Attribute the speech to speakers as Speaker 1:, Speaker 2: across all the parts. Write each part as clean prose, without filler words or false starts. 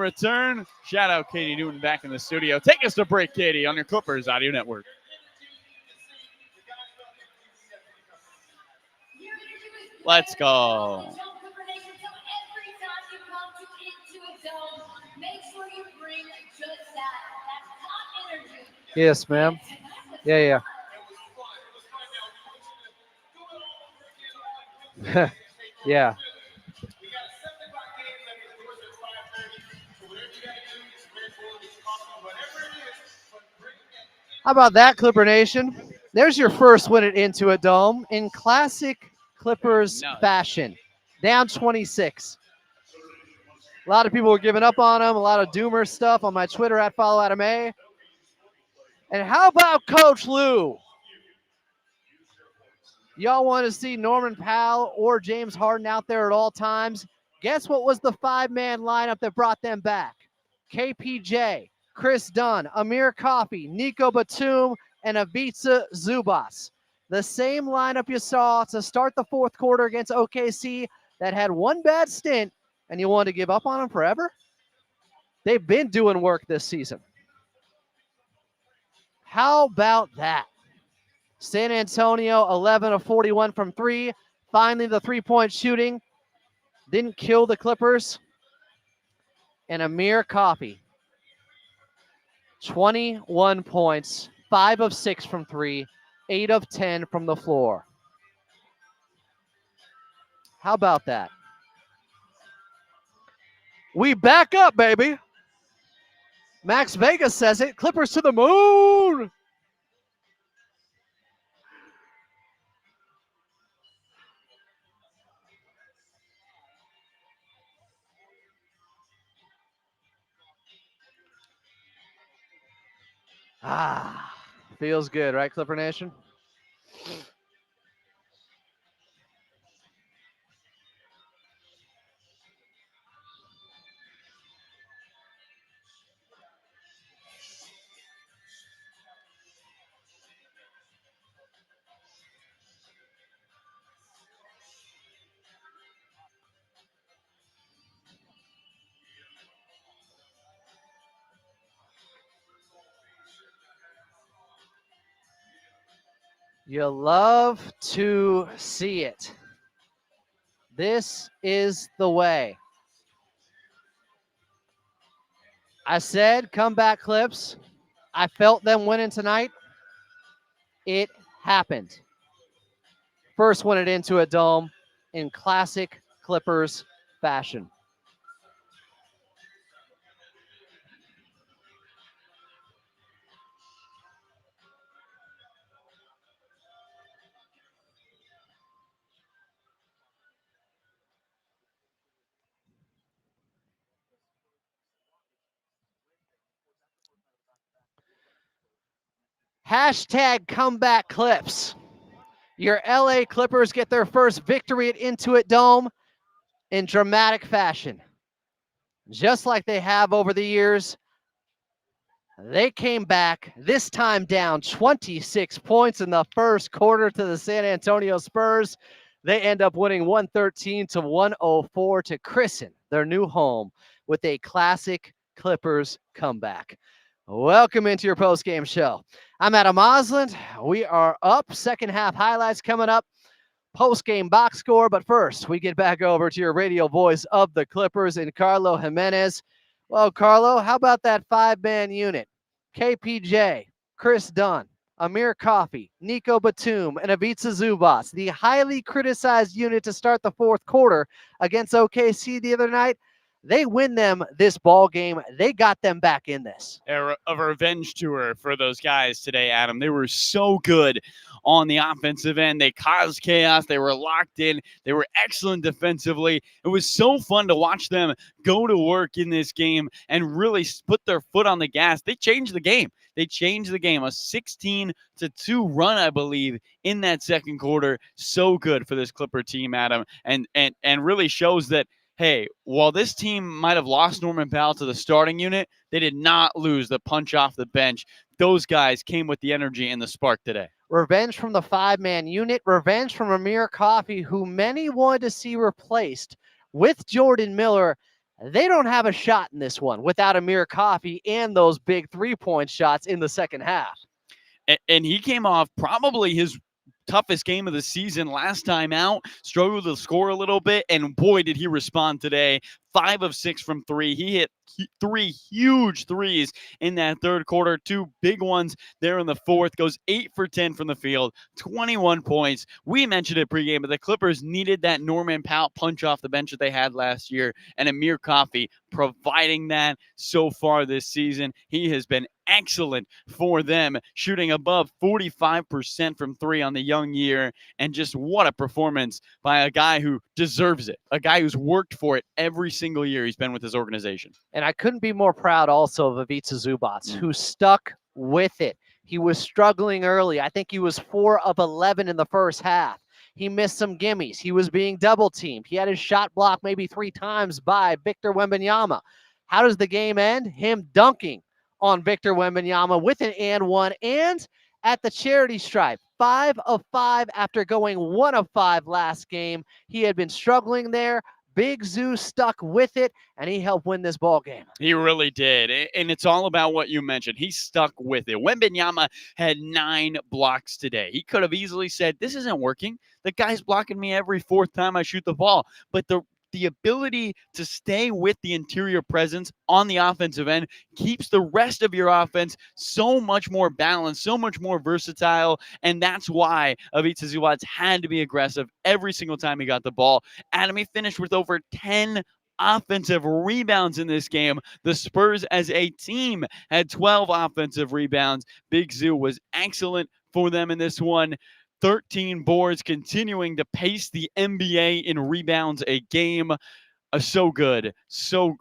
Speaker 1: return. Shout out Katie Newton back in the studio. Take us to break, Katie, on your Clippers Audio Network. Let's go.
Speaker 2: Yes, ma'am. Yeah. Yeah. How about that, Clipper Nation? There's your first win at Intuit Dome in classic Clippers fashion. Down 26. A lot of people were giving up on them. A lot of doomer stuff on my Twitter at @FollowAdamA. And how about Coach Lou? Y'all want to see Norman Powell or James Harden out there at all times? Guess what was the 5-man lineup that brought them back? KPJ, Chris Dunn, Amir Coffey, Nico Batum, and Ivica Zubac. The same lineup you saw to start the fourth quarter against OKC that had one bad stint, and you wanted to give up on them forever? They've been doing work this season. How about that? San Antonio, 11 of 41 from three. Finally, the three-point shooting didn't kill the Clippers. And Amir Coffey, 21 points, 5 of 6 from three, 8 of 10 from the floor. How about that? We back up, baby. Max Vegas says it. Clippers to the moon. Feels good, right, Clipper Nation? You love to see it. This is the way. I said comeback Clips. I felt them winning tonight. It happened. First win it into a dome in classic Clippers fashion. Hashtag comeback Clips. Your LA Clippers get their first victory at Intuit Dome in dramatic fashion. Just like they have over the years, they came back, this time down 26 points in the first quarter to the San Antonio Spurs. They end up winning 113-104 to christen their new home with a classic Clippers comeback. Welcome into your post-game show. I'm Adam Osland. We are up. Second half highlights coming up. Post-game box score. But first, we get back over to your radio voice of the Clippers in Carlo Jimenez. Well, Carlo, how about that 5-man unit? KPJ, Chris Dunn, Amir Coffey, Nico Batum, and Ivica Zubac. The highly criticized unit to start the fourth quarter against OKC the other night. They win them this ball game. They got them back in this.
Speaker 1: A revenge tour for those guys today, Adam. They were so good on the offensive end. They caused chaos. They were locked in. They were excellent defensively. It was so fun to watch them go to work in this game and really put their foot on the gas. They changed the game. They changed the game. A 16-2 run, I believe, in that second quarter. So good for this Clipper team, Adam, and really shows that, hey, while this team might have lost Norman Powell to the starting unit, they did not lose the punch off the bench. Those guys came with the energy and the spark today.
Speaker 2: Revenge from the 5-man unit. Revenge from Amir Coffey, who many wanted to see replaced with Jordan Miller They don't have a shot in this one without Amir Coffey and those big 3-point shots in the second half.
Speaker 1: And he came off probably his toughest game of the season last time out, struggled to score a little bit, and boy, did he respond today. 5 of 6 from 3. He hit 3 huge threes in that third quarter, 2 big ones there in the fourth, goes 8 for 10 from the field, 21 points. We mentioned it pregame, but the Clippers needed that Norman Powell punch off the bench that they had last year, and Amir Coffey providing that so far this season. He has been excellent for them, shooting above 45% from 3 on the young year, and just what a performance by a guy who deserves it, a guy who's worked for it every single year he's been with his organization.
Speaker 2: And I couldn't be more proud also of Ivica Zubac, who stuck with it. He was struggling early. I think he was 4 of 11 in the first half. He missed some gimmies. He was being double teamed. He had his shot blocked maybe 3 times by Victor Wembanyama. How does the game end? Him dunking on Victor Wembanyama with an and one, and at the charity stripe, 5 of 5 after going 1 of 5 last game. He had been struggling there. Big Zoo stuck with it, and he helped win this ball game.
Speaker 1: He really did, and it's all about what you mentioned. He stuck with it. Wembanyama had 9 blocks today. He could have easily said, this isn't working. The guy's blocking me every 4th time I shoot the ball. But the ability to stay with the interior presence on the offensive end keeps the rest of your offense so much more balanced, so much more versatile, and that's why Ivica Zubac had to be aggressive every single time he got the ball. Adam, he finished with over 10 offensive rebounds in this game. The Spurs as a team had 12 offensive rebounds. Big Zoo was excellent for them in this one. 13 boards, continuing to pace the NBA in rebounds a game. So good, so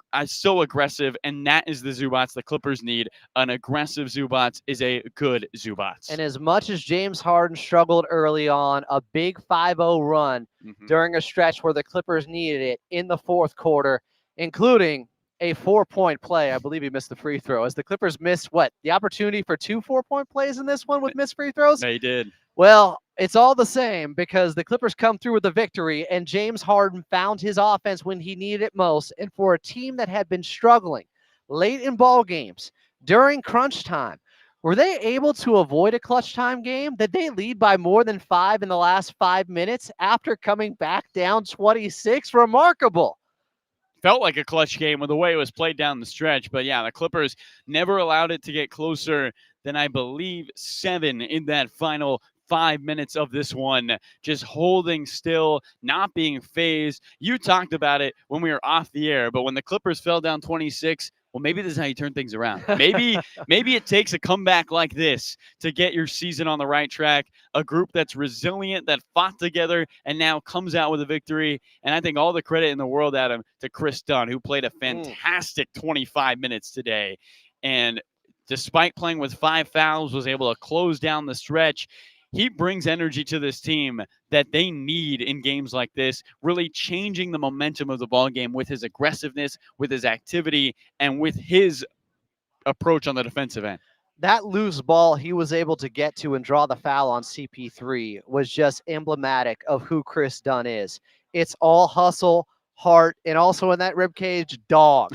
Speaker 1: aggressive, and that is the Zubac the Clippers need. An aggressive Zubac is a good Zubac.
Speaker 2: And as much as James Harden struggled early on, a big 5-0 run during a stretch where the Clippers needed it in the fourth quarter, including a 4-point play. I believe he missed the free throw. As the Clippers missed, the opportunity for 2 4-point plays in this one with missed free throws?
Speaker 1: They did.
Speaker 2: Well, it's all the same because the Clippers come through with a victory, and James Harden found his offense when he needed it most. And for a team that had been struggling late in ball games during crunch time, were they able to avoid a clutch time game? Did they lead by more than 5 in the last 5 minutes after coming back down 26? Remarkable.
Speaker 1: Felt like a clutch game with the way it was played down the stretch. But yeah, the Clippers never allowed it to get closer than, I believe, 7 in that final 5 minutes of this one, just holding still, not being phased. You talked about it when we were off the air, but when the Clippers fell down 26, well, maybe this is how you turn things around. Maybe it takes a comeback like this to get your season on the right track. A group that's resilient, that fought together, and now comes out with a victory. And I think all the credit in the world, Adam, to Chris Dunn, who played a fantastic 25 minutes today. And despite playing with 5 fouls, was able to close down the stretch. He brings energy to this team that they need in games like this, really changing the momentum of the ball game with his aggressiveness, with his activity, and with his approach on the defensive end.
Speaker 2: That loose ball he was able to get to and draw the foul on CP3 was just emblematic of who Chris Dunn is. It's all hustle, heart, and also in that ribcage, dog.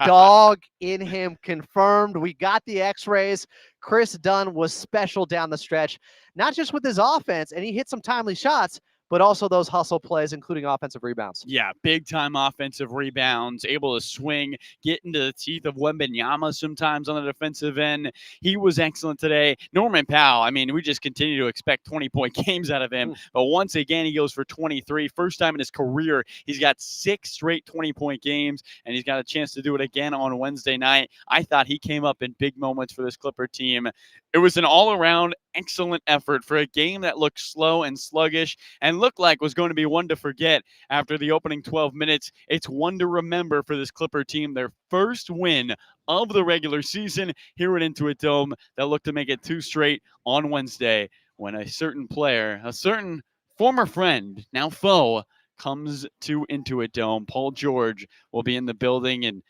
Speaker 2: Dog in him confirmed. We got the x-rays. Chris Dunn was special down the stretch, not just with his offense, and he hit some timely shots, but also those hustle plays, including offensive rebounds.
Speaker 1: Yeah, big-time offensive rebounds, able to swing, get into the teeth of Wembanyama sometimes on the defensive end. He was excellent today. Norman Powell, I mean, we just continue to expect 20-point games out of him, but once again, he goes for 23. First time in his career, he's got 6 straight 20-point games, and he's got a chance to do it again on Wednesday night. I thought he came up in big moments for this Clipper team. It was an all-around excellent effort for a game that looked slow and sluggish and looked like was going to be one to forget after the opening 12 minutes. It's one to remember for this Clipper team, their first win of the regular season here at Intuit Dome that looked to make it 2 straight on Wednesday when a certain player, a certain former friend, now foe, comes to Intuit Dome. Paul George will be in the building, and,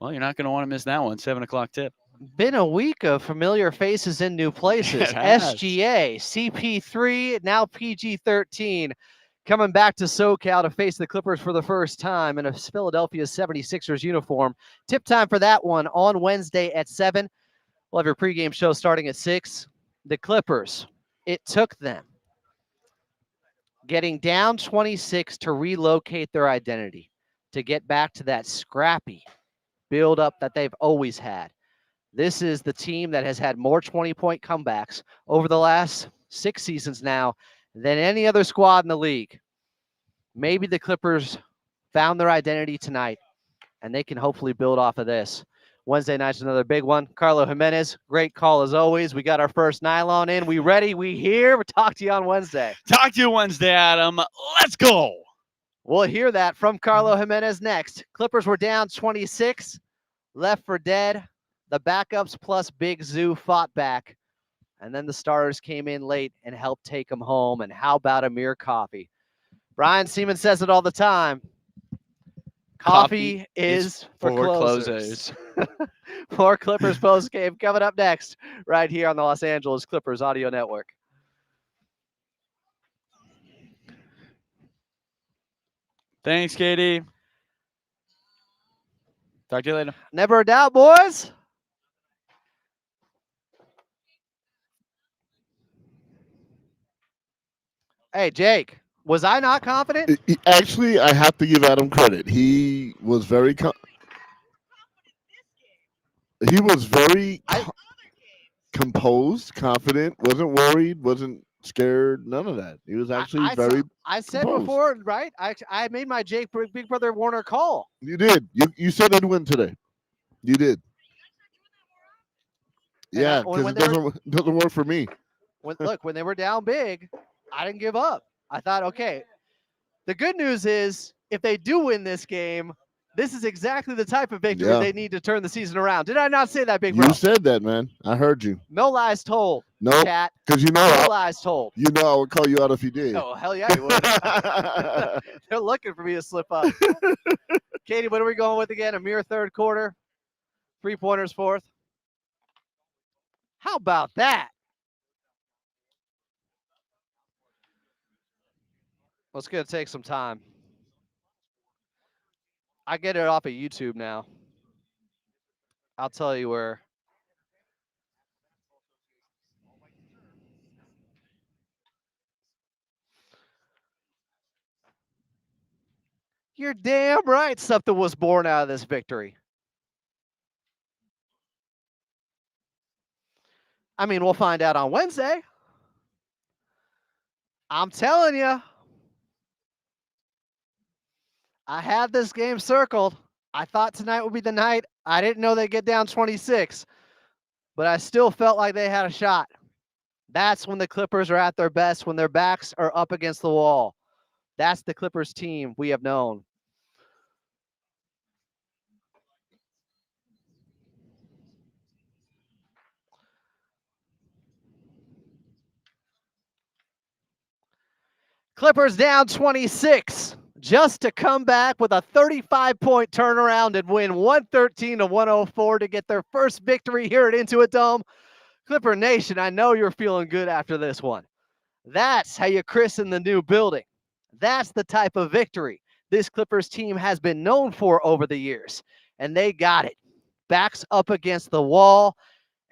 Speaker 1: well, you're not going to want to miss that one. 7 o'clock tip.
Speaker 2: Been a week of familiar faces in new places. SGA, CP3, now PG13. coming back to SoCal to face the Clippers for the first time in a Philadelphia 76ers uniform. Tip time for that one on Wednesday at 7. We'll have your pregame show starting at 6. The Clippers, it took them getting down 26 to relocate their identity, to get back to that scrappy build-up that they've always had. This is the team that has had more 20-point comebacks over the last 6 seasons now than any other squad in the league. Maybe the Clippers found their identity tonight, and they can hopefully build off of this. Wednesday night's another big one. Carlo Jimenez, great call as always. We got our first nylon in. We ready? We here? We'll talk to you on Wednesday.
Speaker 1: Talk to you Wednesday, Adam. Let's go.
Speaker 2: We'll hear that from Carlo Jimenez next. Clippers were down 26, left for dead. The backups plus Big Zoo fought back. And then the starters came in late and helped take them home. And how about Amir Coffey? Brian Seaman says it all the time. Coffee is for closers. More Clippers postgame coming up next right here on the Los Angeles Clippers Audio Network.
Speaker 1: Thanks, Katie. Talk to you later.
Speaker 2: Never a doubt, boys. Hey, Jake, was I not confident?
Speaker 3: Actually, I have to give Adam credit. He was very composed, confident, wasn't worried, wasn't scared, none of that. He was actually
Speaker 2: I said
Speaker 3: composed.
Speaker 2: before, right? I made my Jake Big Brother Warner call.
Speaker 3: You did. You said I'd win today. You did.
Speaker 2: And
Speaker 3: yeah, because it doesn't work for me.
Speaker 2: When they were down big, I didn't give up. I thought, okay, the good news is if they do win this game, this is exactly the type of victory they need to turn the season around. Did I not say that, Big Bro?
Speaker 3: You said that, man. I heard you.
Speaker 2: No lies told.
Speaker 3: No,
Speaker 2: chat.
Speaker 3: because
Speaker 2: no lies told.
Speaker 3: You know I would call you out if you did.
Speaker 2: Oh, hell yeah, you would. They're looking for me to slip up. Katie, what are we going with again? Amir third quarter, 3-pointers fourth. How about that? Well, it's going to take some time. I get it off of YouTube now. I'll tell you where. You're damn right something was born out of this victory. I mean, we'll find out on Wednesday. I'm telling you. I had this game circled. I thought tonight would be the night. I didn't know they'd get down 26, but I still felt like they had a shot. That's when the Clippers are at their best, when their backs are up against the wall. That's the Clippers team we have known. Clippers down 26. Just to come back with a 35-point turnaround and win 113-104 to get their first victory here at Intuit Dome. Clipper Nation, I know you're feeling good after this one. That's how you christen the new building. That's the type of victory this Clippers team has been known for over the years. And they got it. Backs up against the wall,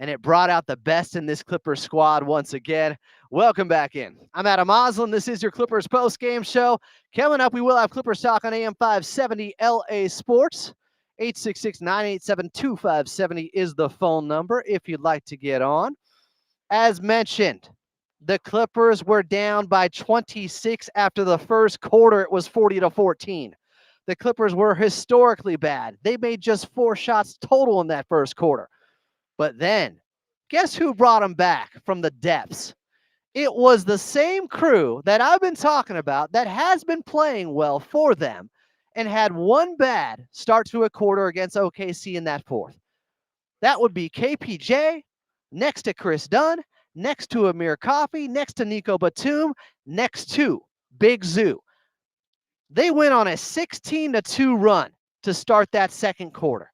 Speaker 2: and it brought out the best in this Clippers squad once again. Welcome back in. I'm Adam Oslin. This is your Clippers post-game show. Coming up, we will have Clippers talk on AM 570 LA Sports. 866-987-2570 is the phone number if you'd like to get on. As mentioned, the Clippers were down by 26 after the first quarter. It was 40-14. The Clippers were historically bad. They made just 4 shots total in that first quarter. But then, guess who brought them back from the depths? It was the same crew that I've been talking about that has been playing well for them and had one bad start to a quarter against OKC in that fourth. That would be KPJ, next to Chris Dunn, next to Amir Coffey, next to Nico Batum, next to Big Zoo. They went on a 16-2 run to start that second quarter.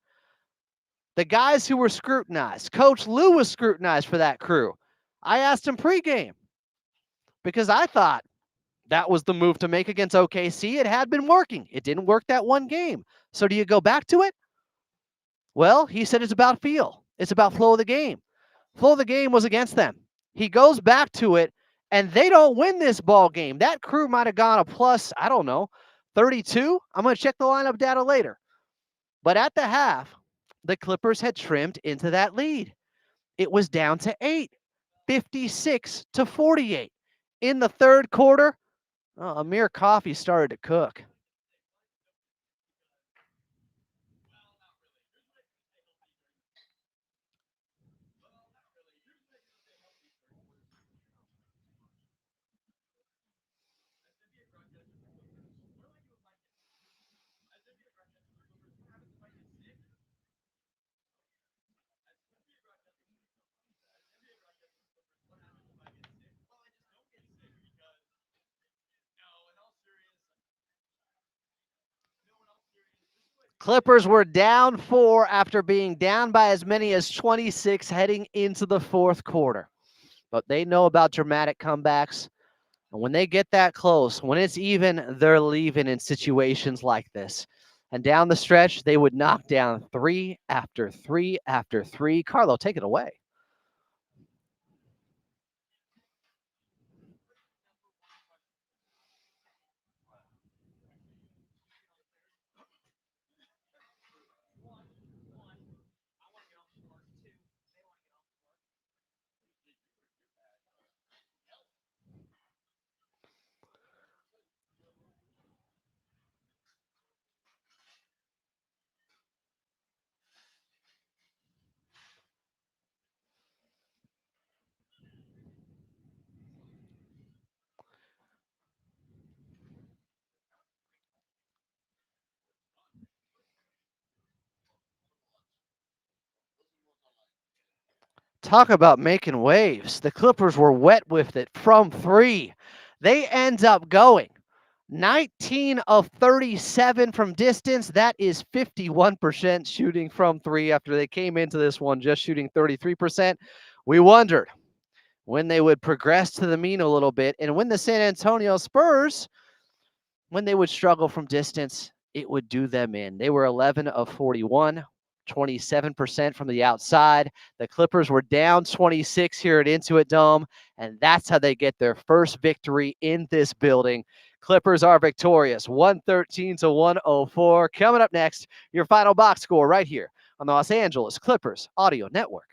Speaker 2: The guys who were scrutinized, Coach Lou was scrutinized for that crew. I asked him pregame because I thought That was the move to make against OKC. It had been working. It didn't work that one game. So do you go back to it? Well, he said it's about feel. It's about flow of the game. Flow of the game was against them. He goes back to it, and they don't win this ball game. That crew might have gone a plus, I don't know, 32. I'm going to check the lineup data later. But at the half, the Clippers had trimmed into that lead. It was down to 8, 56-48. In the third quarter, Amir Coffey started to cook. Clippers were down 4 after being down by as many as 26 heading into the fourth quarter. But they know about dramatic comebacks. And when they get that close, when it's even, they're leaving in situations like this. And down the stretch, they would knock down 3 after 3 after 3. Carlo, take it away. Talk about making waves. The Clippers were wet with it from 3. They end up going 19 of 37 from distance. That is 51% shooting from 3 after they came into this one just shooting 33%. We wondered when they would progress to the mean a little bit, and when the San Antonio Spurs, when they would struggle from distance, it would do them in. They were 11 of 41. 27% from the outside. The Clippers were down 26 here at Intuit Dome, and that's how they get their first victory in this building. Clippers are victorious, 113-104. Coming up next, your final box score right here on the Los Angeles Clippers Audio Network.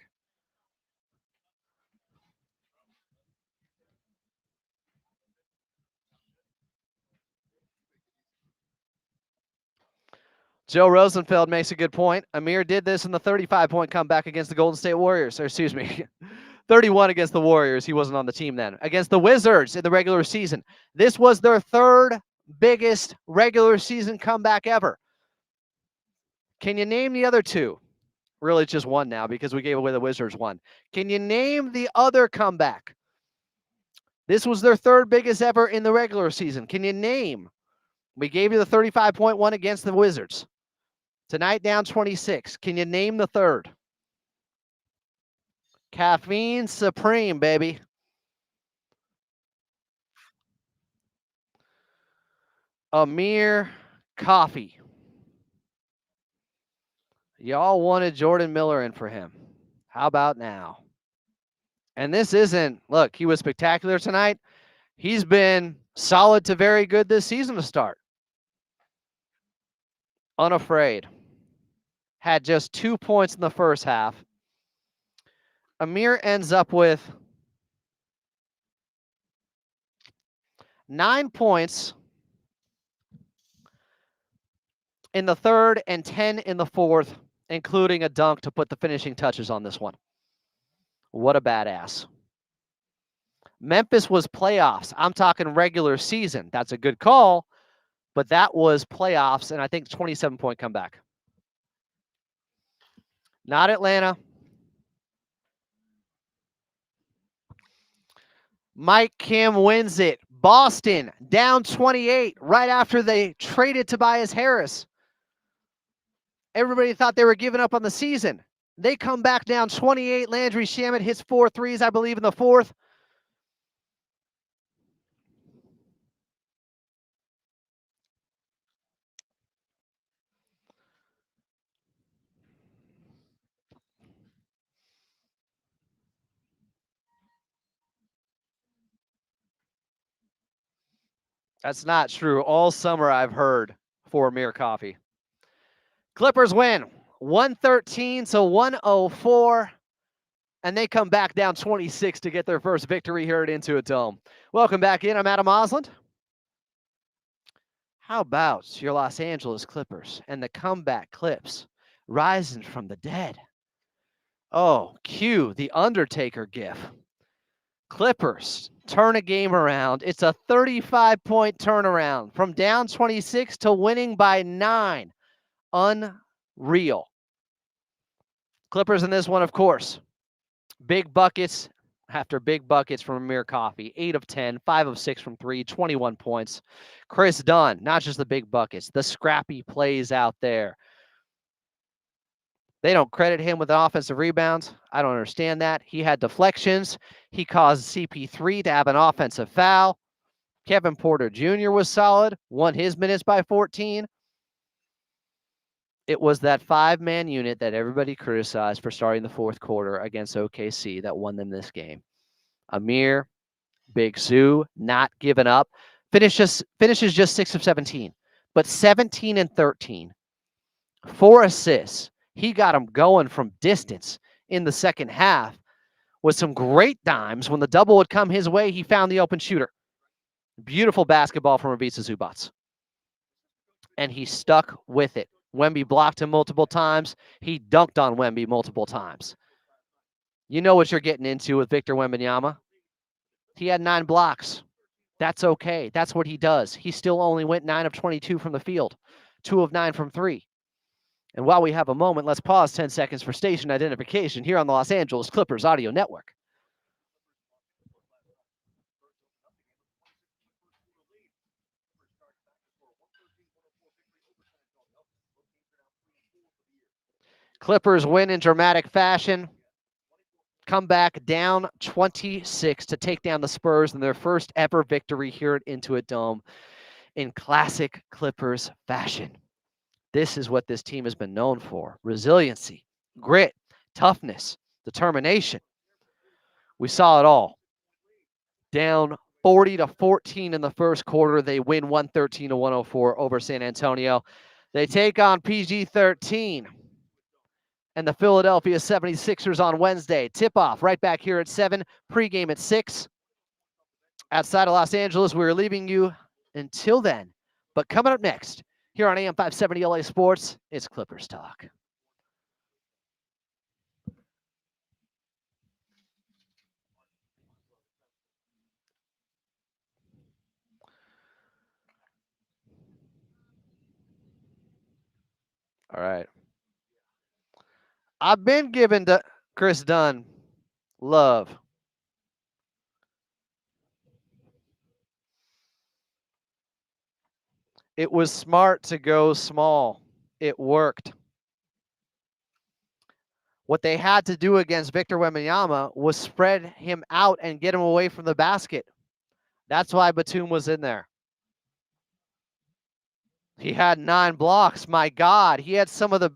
Speaker 2: Joe Rosenfeld makes a good point. Amir did this in the 35-point comeback against the Golden State Warriors. Or excuse me, 31 against the Warriors. He wasn't on the team then. Against the Wizards in the regular season. This was their third biggest regular season comeback ever. Can you name the other two? Really, it's just one now because we gave away the Wizards one. Can you name the other comeback? This was their third biggest ever in the regular season. Can you name? We gave you the 35-point one against the Wizards. Tonight, down 26. Can you name the third? Caffeine Supreme, baby. Amir Coffey. Y'all wanted Jordan Miller in for him. How about now? And this isn't, look, he was spectacular tonight. He's been solid to very good this season to start. Unafraid. Had just 2 points in the first half. Amir ends up with 9 points in the third and 10 in the fourth, including a dunk to put the finishing touches on this one. What a badass. Memphis was playoffs. I'm talking regular season. That's a good call, but that was playoffs, and I think 27-point comeback. Not Atlanta. Mike Kim wins it. Boston down 28 right after they traded Tobias Harris. Everybody thought they were giving up on the season. They come back down 28. Landry Shamet hits 4 threes, I believe, in the fourth. That's not true. All summer I've heard for Amir Coffey. Clippers win 113 to 104, and they come back down 26 to get their first victory here at Intuit Dome. Welcome back in. I'm Adam Osland. How about your Los Angeles Clippers and the comeback Clips rising from the dead? Oh, cue the Undertaker gif. Clippers turn a game around. It's a 35-point turnaround from down 26 to winning by 9. Unreal. Clippers in this one, of course. Big buckets after big buckets from Amir Coffey. 8 of 10, 5 of 6 from 3, 21 points. Chris Dunn, not just the big buckets, the scrappy plays out there. They don't credit him with offensive rebounds. I don't understand that. He had deflections. He caused CP3 to have an offensive foul. Kevin Porter Jr. was solid, won his minutes by 14. It was that 5-man unit that everybody criticized for starting the fourth quarter against OKC that won them this game. Amir, Big Zoo, not giving up. Finishes just 6 of 17, but 17 and 13. 4 assists. He got him going from distance in the second half with some great dimes. When the double would come his way, he found the open shooter. Beautiful basketball from Ivica Zubac. And he stuck with it. Wemby blocked him multiple times. He dunked on Wemby multiple times. You know what you're getting into with Victor Wembanyama. He had 9 blocks. That's okay. That's what he does. He still only went 9 of 22 from the field, 2 of 9 from 3. And while we have a moment, let's pause 10 seconds for station identification here on the Los Angeles Clippers Audio Network. Clippers win in dramatic fashion. Come back down 26 to take down the Spurs in their first ever victory here at Intuit Dome in classic Clippers fashion. This is what this team has been known for: resiliency, grit, toughness, determination. We saw it all. Down 40 to 14 in the first quarter, they win 113 to 104 over San Antonio. They take on PG-13 and the Philadelphia 76ers on Wednesday. Tip-off right back here at 7, pregame at 6. Outside of Los Angeles, we're leaving you until then. But coming up next, here on AM 570 LA Sports, it's Clippers Talk. All right. I've been giving Chris Dunn love. It was smart to go small. It worked. What they had to do against Victor Wembanyama was spread him out and get him away from the basket. That's why Batum was in there. He had 9 blocks. My God, he had some of the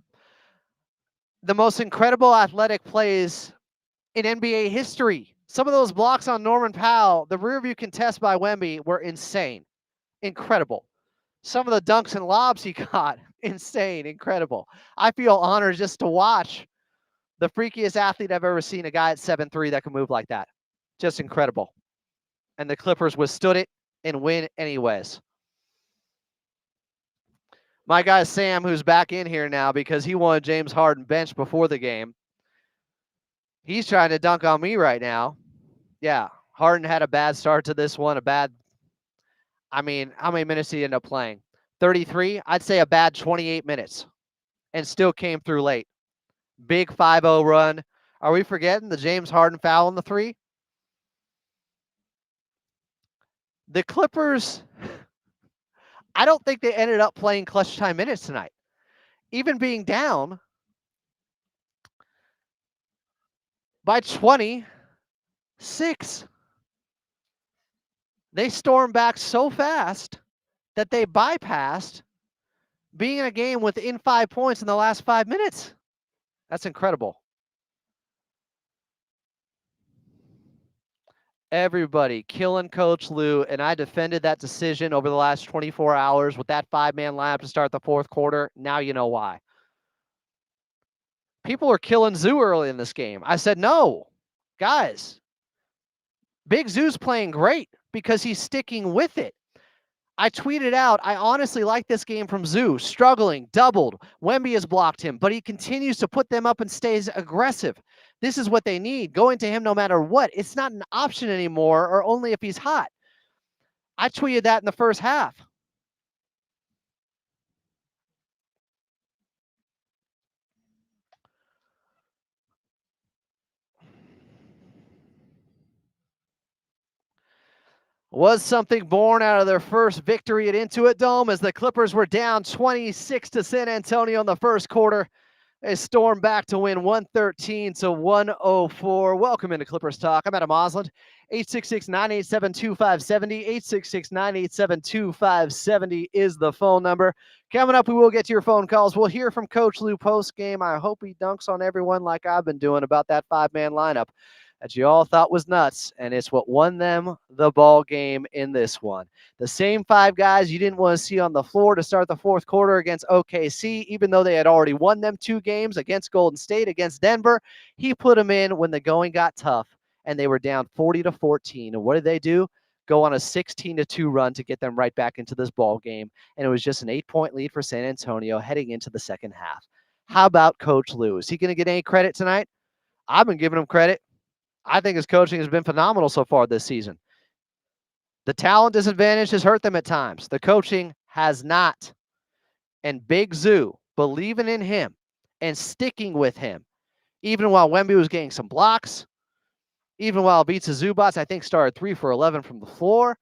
Speaker 2: most incredible athletic plays in NBA history. Some of those blocks on Norman Powell, the rear view contest by Wemby, were insane. Incredible. Some of the dunks and lobs he got, insane, incredible. I feel honored just to watch the freakiest athlete I've ever seen, a guy at 7'3" that can move like that. Just incredible. And the Clippers withstood it and win anyways. My guy Sam, who's back in here now because he wanted James Harden benched before the game, he's trying to dunk on me right now. Yeah, Harden had a bad start to this one, how many minutes did he end up playing? 33? I'd say a bad 28 minutes, and still came through late. Big 5-0 run. Are we forgetting the James Harden foul on the 3? The Clippers, I don't think they ended up playing clutch time minutes tonight. Even being down by 26, they stormed back so fast that they bypassed being in a game within 5 points in the last 5 minutes. That's incredible. Everybody killing Coach Lue, and I defended that decision over the last 24 hours with that 5-man lineup to start the fourth quarter. Now you know why. People are killing Zoo early in this game. I said, no, guys, Big Zoo's playing great because he's sticking with it. I tweeted out, I honestly like this game from Zoo. Struggling, doubled. Wemby has blocked him, but he continues to put them up and stays aggressive. This is what they need. Going to him no matter what. It's not an option anymore, or only if he's hot. I tweeted that in the first half. Was something born out of their first victory at Intuit Dome as the Clippers were down 26 to San Antonio in the first quarter. They stormed back to win 113 to 104. Welcome into Clippers Talk. I'm Adam Osland. 866-987-2570. 866-987-2570 is the phone number. Coming up, we will get to your phone calls. We'll hear from Coach Lue post-game. I hope he dunks on everyone like I've been doing about that 5-man lineup that you all thought was nuts, and it's what won them the ball game in this one. The same 5 guys you didn't want to see on the floor to start the fourth quarter against OKC, even though they had already won them 2 games against Golden State, against Denver. He put them in when the going got tough, and they were down 40-14. And what did they do? Go on a 16-2 run to get them right back into this ball game, and it was just an 8-point lead for San Antonio heading into the second half. How about Coach Lue? Is he going to get any credit tonight? I've been giving him credit. I think his coaching has been phenomenal so far this season. The talent disadvantage has hurt them at times. The coaching has not. And Big Zoo, believing in him and sticking with him, even while Wemby was getting some blocks, even while Ivica Zubac, I think, started 3 for 11 from the floor,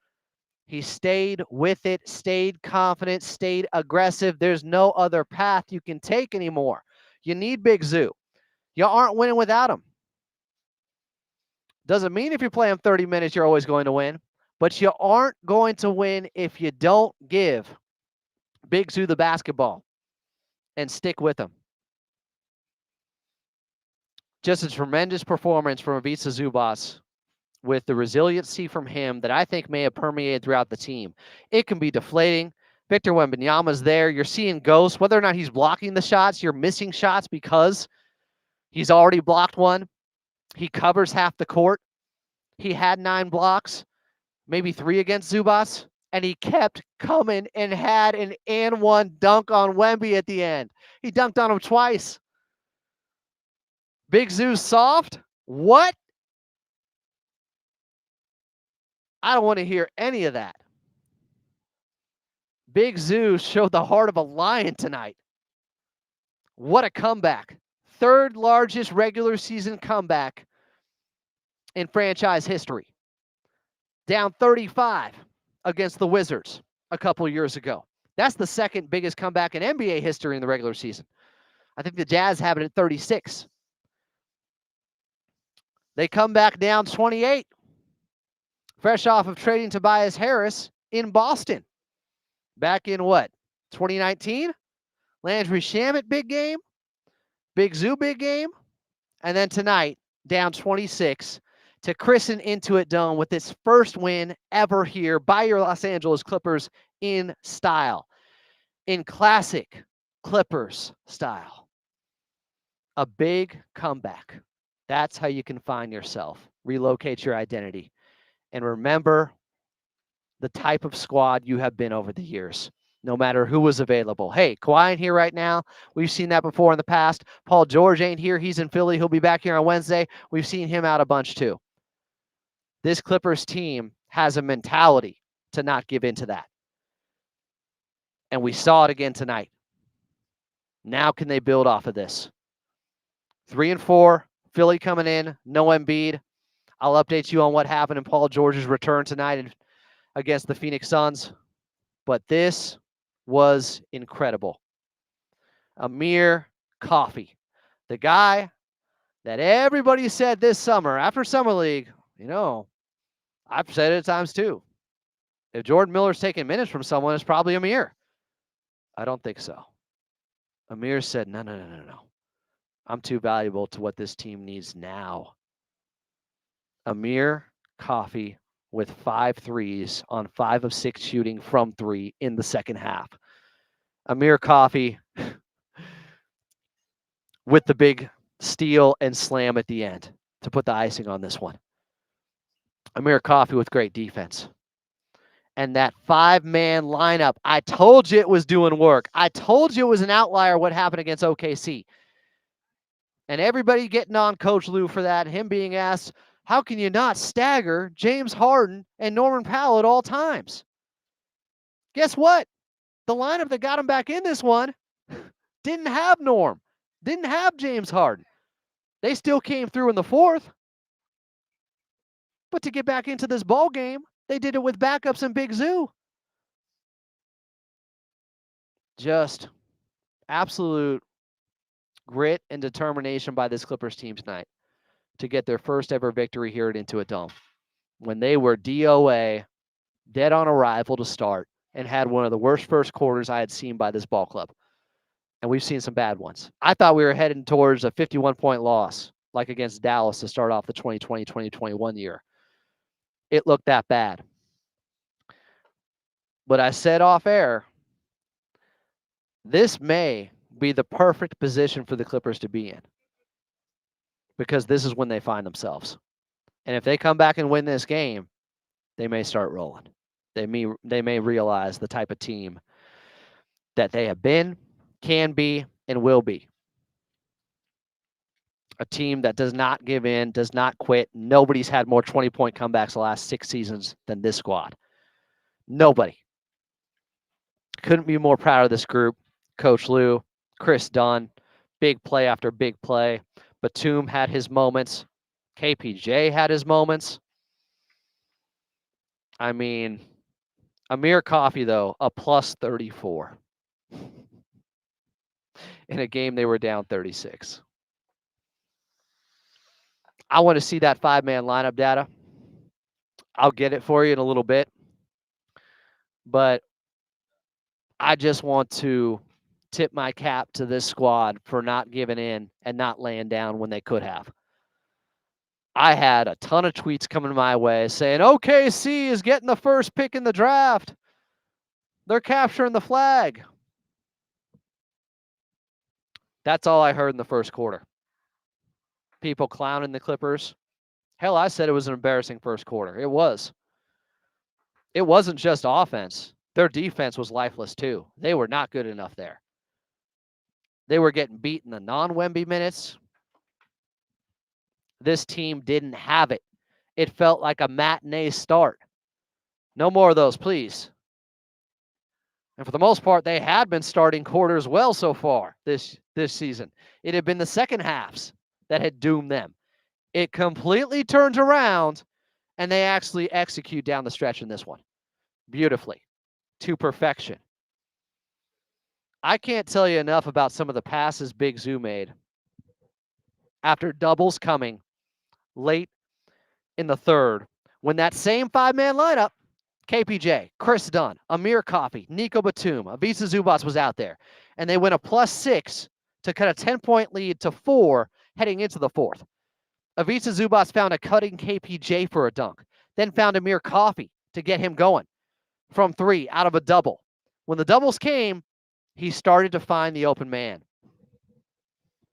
Speaker 2: he stayed with it, stayed confident, stayed aggressive. There's no other path you can take anymore. You need Big Zoo. You aren't winning without him. Doesn't mean if you play him 30 minutes, you're always going to win, but you aren't going to win if you don't give Big Zoo the basketball and stick with him. Just a tremendous performance from Ivica Zubac with the resiliency from him that I think may have permeated throughout the team. It can be deflating. Victor Wembanyama's there. You're seeing ghosts. Whether or not he's blocking the shots, you're missing shots because he's already blocked one. He covers half the court. He had 9 blocks, maybe 3 against Zubac, and he kept coming and had an and one dunk on Wemby at the end. He dunked on him twice. Big Zoo's soft? What? I don't want to hear any of that. Big Zoo showed the heart of a lion tonight. What a comeback. 3rd largest regular season comeback in franchise history. Down 35 against the Wizards a couple years ago. That's the 2nd biggest comeback in NBA history in the regular season. I think the Jazz have it at 36. They come back down 28. Fresh off of trading Tobias Harris in Boston. Back in what? 2019? Landry Shamet, big game. Big Zoo, big game. And then tonight, down 26 to christen Intuit Dome with its first win ever here by your Los Angeles Clippers in style. In classic Clippers style. A big comeback. That's how you can find yourself. Relocate your identity. And remember the type of squad you have been over the years, no matter who was available. Hey, Kawhi ain't here right now. We've seen that before in the past. Paul George ain't here. He's in Philly. He'll be back here on Wednesday. We've seen him out a bunch too. This Clippers team has a mentality to not give in to that. And we saw it again tonight. Now can they build off of this? 3-4, Philly coming in, no Embiid. I'll update you on what happened in Paul George's return tonight against the Phoenix Suns. But this was incredible. Amir Coffey, the guy that everybody said this summer after Summer League, I've said it at times too. If Jordan Miller's taking minutes from someone, it's probably Amir. I don't think so. Amir said, no. I'm too valuable to what this team needs now. Amir Coffey with 5 threes on 5 of 6 shooting from 3 in the second half. Amir Coffey with the big steal and slam at the end to put the icing on this one. Amir Coffey with great defense. And that 5-man lineup, I told you it was doing work. I told you it was an outlier what happened against OKC. And everybody getting on Coach Lue for that, him being asked, how can you not stagger James Harden and Norman Powell at all times? Guess what? The lineup that got him back in this one didn't have Norm, didn't have James Harden. They still came through in the fourth. But to get back into this ball game, they did it with backups and Big Zoo. Just absolute grit and determination by this Clippers team tonight to get their first ever victory here at Intuit Dome. When they were DOA, dead on arrival to start, and had one of the worst first quarters I had seen by this ball club. And we've seen some bad ones. I thought we were heading towards a 51-point loss, like against Dallas to start off the 2020-2021 year. It looked that bad. But I said off air, this may be the perfect position for the Clippers to be in, because this is when they find themselves. And if they come back and win this game, they may start rolling. They may realize the type of team that they have been, can be, and will be. A team that does not give in, does not quit. Nobody's had more 20-point comebacks the last 6 seasons than this squad. Nobody. Couldn't be more proud of this group. Coach Lue, Chris Dunn, big play after big play. Batum had his moments. KPJ had his moments. I mean, Amir Coffey, though, a plus 34. In a game they were down 36. I want to see that 5-man lineup data. I'll get it for you in a little bit. But I just want to tip my cap to this squad for not giving in and not laying down when they could have. I had a ton of tweets coming my way saying, OKC is getting the first pick in the draft. They're capturing the flag. That's all I heard in the first quarter. People clowning the Clippers. Hell, I said it was an embarrassing first quarter. It was. It wasn't just offense. Their defense was lifeless too. They were not good enough there. They were getting beat in the non-Wemby minutes. This team didn't have it. It felt like a matinee start. No more of those, please. And for the most part, they had been starting quarters well so far this season. It had been the second halves that had doomed them. It completely turns around, and they actually execute down the stretch in this one beautifully, to perfection. I can't tell you enough about some of the passes Big Zoo made after doubles coming late in the third, when that same 5-man lineup, KPJ, Chris Dunn, Amir Coffey, Nico Batum, Ivica Zubac was out there, and they went a +6 to cut a 10-point lead to 4 heading into the fourth. Ivica Zubac found a cutting KPJ for a dunk, then found Amir Coffey to get him going from 3 out of a double. When the doubles came, he started to find the open man.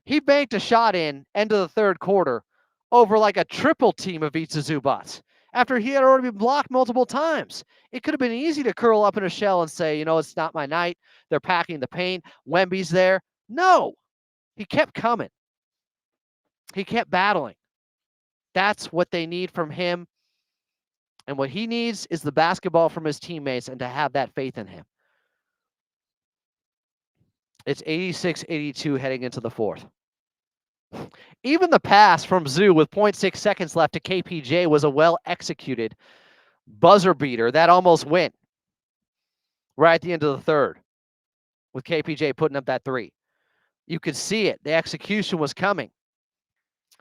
Speaker 2: He banked a shot in end of the third quarter over like a triple team of Ivica Zubac after he had already been blocked multiple times. It could have been easy to curl up in a shell and say, it's not my night. They're packing the paint. Wemby's there. No, he kept coming. He kept battling. That's what they need from him. And what he needs is the basketball from his teammates and to have that faith in him. It's 86-82 heading into the fourth. Even the pass from Zoo with 0.6 seconds left to KPJ was a well-executed buzzer beater that almost went right at the end of the third with KPJ putting up that 3. You could see it. The execution was coming.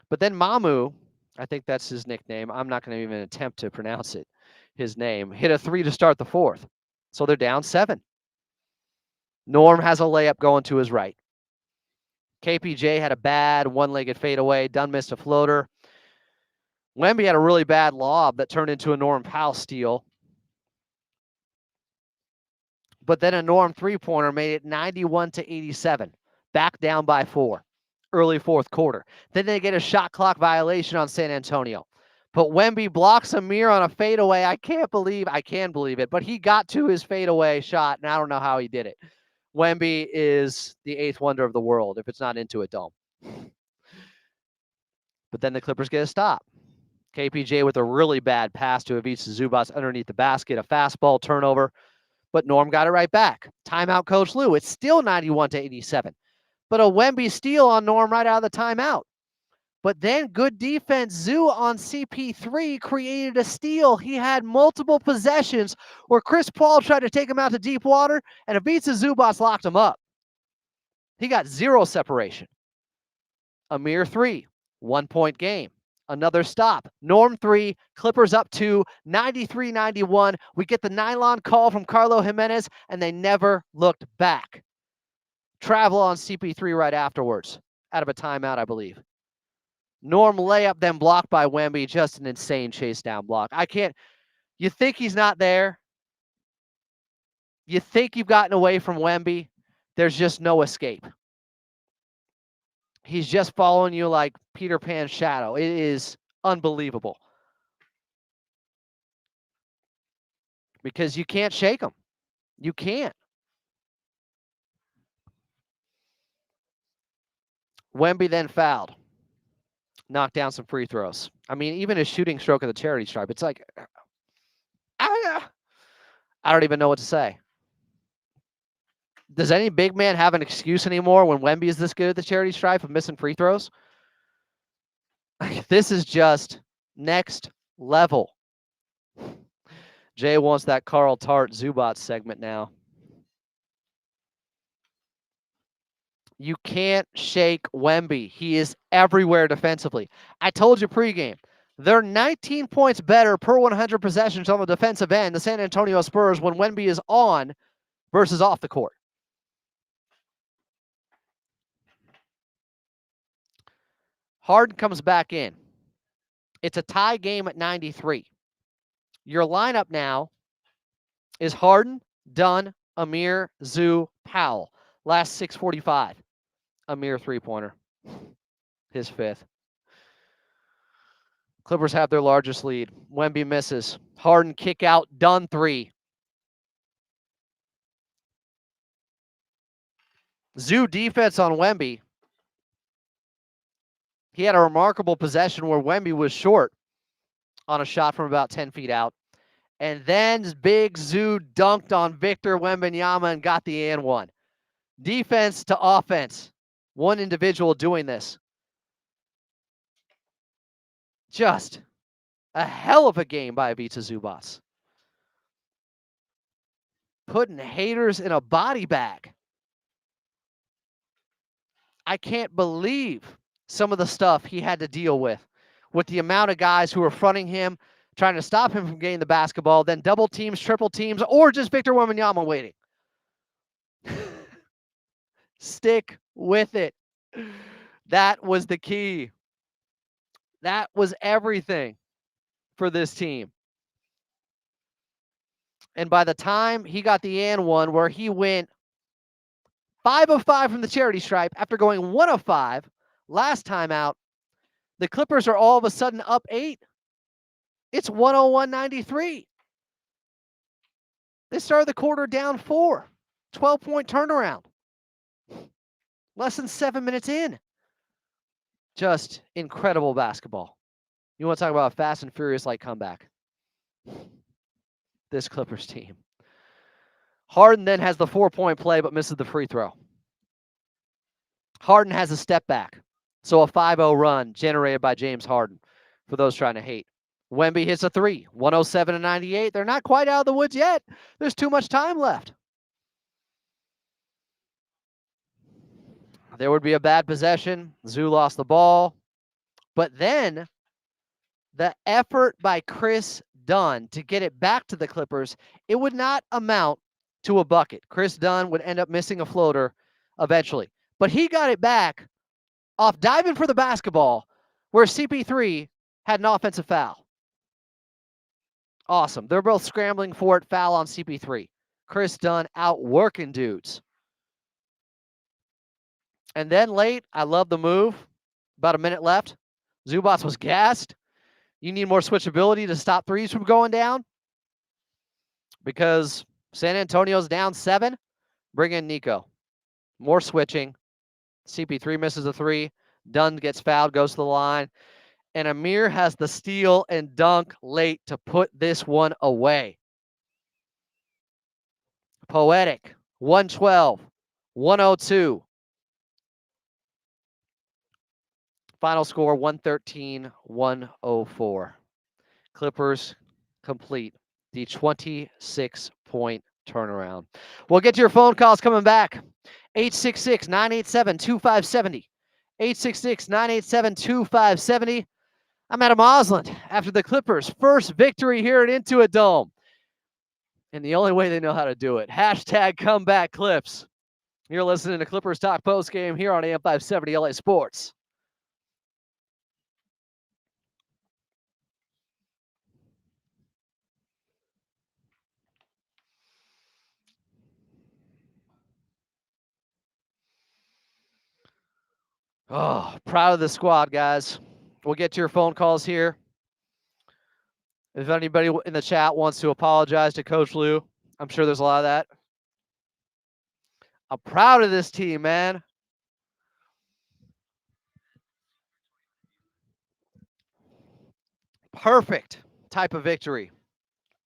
Speaker 2: But then Mamu, I think that's his nickname. I'm not going to even attempt to pronounce it. His name hit a 3 to start the fourth. So they're down 7. Norm has a layup going to his right. KPJ had a bad one-legged fadeaway. Dunn missed a floater. Wemby had a really bad lob that turned into a Norm Powell steal. But then a Norm three-pointer made it 91-87, back down by 4, early fourth quarter. Then they get a shot clock violation on San Antonio. But Wemby blocks Amir on a fadeaway. I can believe it, but he got to his fadeaway shot, and I don't know how he did it. Wemby is the 8th wonder of the world if it's not Intuit Dome. But then the Clippers get a stop. KPJ with a really bad pass to Ivica Zubac underneath the basket, a fastball turnover, but Norm got it right back. Timeout, Coach Lou. It's still 91-87, but a Wemby steal on Norm right out of the timeout. But then good defense, Zoo on CP3 created a steal. He had multiple possessions where Chris Paul tried to take him out to deep water, and Ivica Zubac locked him up. He got 0 separation. Amir 3, 1-point game. Another stop. Norm 3, Clippers up 2, 93-91. We get the nylon call from Carlo Jimenez, and they never looked back. Travel on CP3 right afterwards, out of a timeout, I believe. Norm layup, then blocked by Wemby. Just an insane chase down block. You think he's not there? You think you've gotten away from Wemby? There's just no escape. He's just following you like Peter Pan's shadow. It is unbelievable. Because you can't shake him. You can't. Wemby then fouled. Knocked down some free throws. I mean, even his shooting stroke of the charity stripe, it's like, I don't even know what to say. Does any big man have an excuse anymore when Wemby is this good at the charity stripe of missing free throws? This is just next level. Jay wants that Carl Tart Zubac segment now. You can't shake Wemby. He is everywhere defensively. I told you pregame, they're 19 points better per 100 possessions on the defensive end, the San Antonio Spurs, when Wemby is on versus off the court. Harden comes back in. It's a tie game at 93. Your lineup now is Harden, Dunn, Amir, Zoo, Powell. Last 6:45. Amir three-pointer. His 5th. Clippers have their largest lead. Wemby misses. Harden kick out. Dunn 3. Zoo defense on Wemby. He had a remarkable possession where Wemby was short on a shot from about 10 feet out. And then big Zoo dunked on Victor Wembanyama and got the and one. Defense to offense. One individual doing this. Just a hell of a game by Ivica Zubac. Putting haters in a body bag. I can't believe some of the stuff he had to deal with the amount of guys who were fronting him, trying to stop him from getting the basketball, then double teams, triple teams, or just Victor Wembanyama waiting. Stick with it. That was the key. That was everything for this team. And by the time he got the and one, where he went 5 of 5 from the charity stripe after going 1 of 5 last time out, the Clippers are all of a sudden up 8. It's 101-93. They started the quarter down 4. 12-point turnaround. Less than 7 minutes in. Just incredible basketball. You want to talk about a fast and furious like comeback? This Clippers team. Harden then has the 4-point play but misses the free throw. Harden has a step back. So a 5-0 run generated by James Harden for those trying to hate. Wemby hits a 3. 107-98. They're not quite out of the woods yet. There's too much time left. There would be a bad possession. Zoo lost the ball. But then the effort by Chris Dunn to get it back to the Clippers, it would not amount to a bucket. Chris Dunn would end up missing a floater eventually. But he got it back off diving for the basketball, where CP3 had an offensive foul. Awesome. They're both scrambling for it. Foul on CP3. Chris Dunn out working dudes. And then late, I love the move. About a minute left. Zubac was gassed. You need more switchability to stop threes from going down. Because San Antonio's down 7. Bring in Nico. More switching. CP3 misses a 3. Dunn gets fouled, goes to the line. And Amir has the steal and dunk late to put this one away. Poetic. 112. 102. Final score 113-104. Clippers complete the 26-point turnaround. We'll get to your phone calls coming back. 866-987-2570. 866-987-2570. I'm Adam Osland after the Clippers' first victory here at Intuit Dome. And the only way they know how to do it. Hashtag comeback Clips. You're listening to Clippers Talk Postgame here on AM 570 LA Sports. Oh, proud of the squad, guys. We'll get to your phone calls here. If anybody in the chat wants to apologize to Coach Lou, I'm sure there's a lot of that. I'm proud of this team, man. Perfect type of victory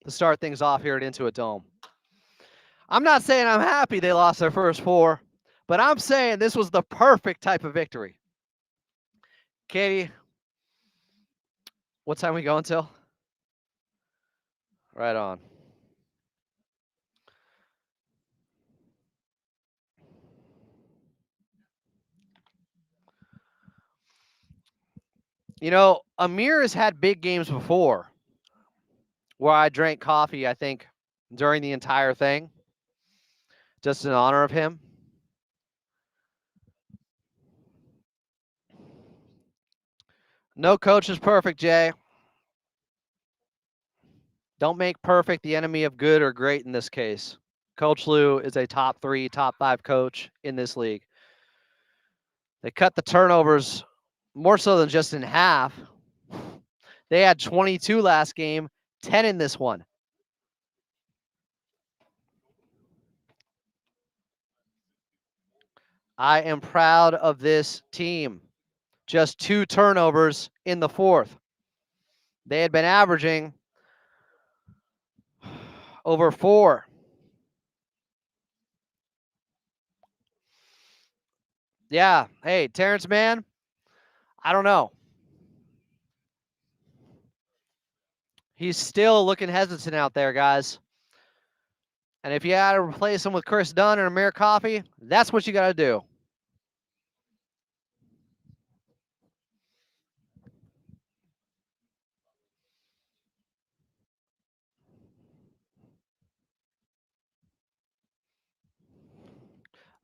Speaker 2: to start things off here at Intuit Dome. I'm not saying I'm happy they lost their first 4, but I'm saying this was the perfect type of victory. Katie, what time are we going till? Right on. You know, Amir has had big games before where I drank coffee, I think, during the entire thing, just in honor of him. No coach is perfect, Jay. Don't make perfect the enemy of good or great in this case. Coach Lou is a top 3, top 5 coach in this league. They cut the turnovers more so than just in half. They had 22 last game, 10 in this one. I am proud of this team. Just 2 turnovers in the 4th. They had been averaging over 4. Yeah. Hey, Terrence, man, I don't know. He's still looking hesitant out there, guys. And if you had to replace him with Chris Dunn and Amir Coffey, that's what you got to do.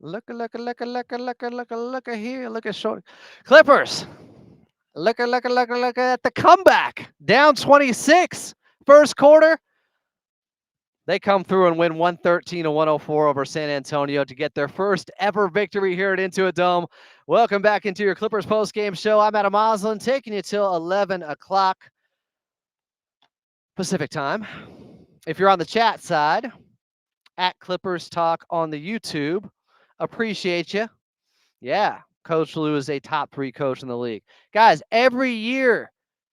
Speaker 2: Look here. Look at short. Clippers. Look at the comeback. Down 26. First quarter. They come through and win 113-104 over San Antonio to get their first ever victory here at Intuit Dome. Welcome back into your Clippers post-game show. I'm Adam Osland, taking you till 11 o'clock Pacific time. If you're on the chat side, at Clippers Talk on the YouTube, appreciate you. Yeah, Coach Lou is a top 3 coach in the league. Guys, every year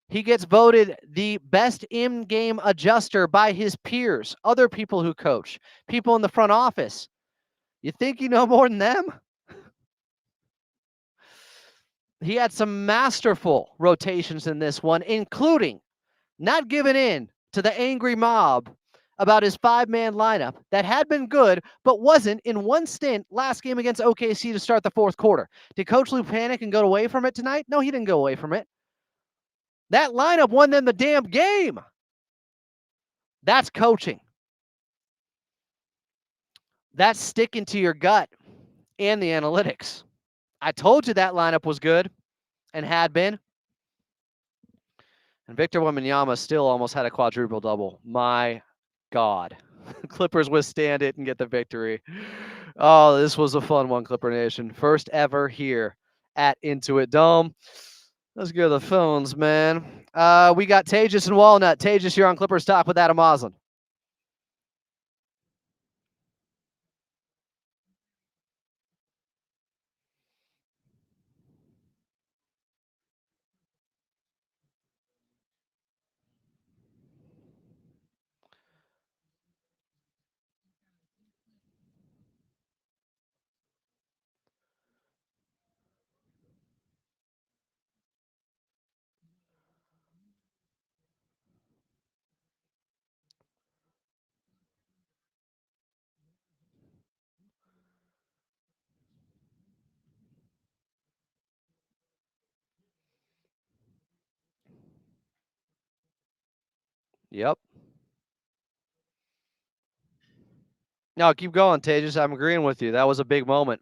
Speaker 2: he gets voted the best in-game adjuster by his peers, other people who coach, people in the front office. You think you know more than them? He had some masterful rotations in this one, including not giving in to the angry mob about his 5-man lineup that had been good, but wasn't in one stint last game against OKC to start the 4th quarter. Did Coach Lou panic and go away from it tonight? No, he didn't go away from it. That lineup won them the damn game. That's coaching. That's sticking to your gut and the analytics. I told you that lineup was good and had been. And Victor Wembanyama still almost had a quadruple double. My God. Clippers withstand it and get the victory. Oh, this was a fun one, Clipper Nation. First ever here at Intuit Dome. Let's go to the phones, man. We got Tejas and Walnut. Tejas, you're on Clippers Talk with Adam Oslin. Yep. No, keep going, Tejas. I'm agreeing with you. That was a big moment.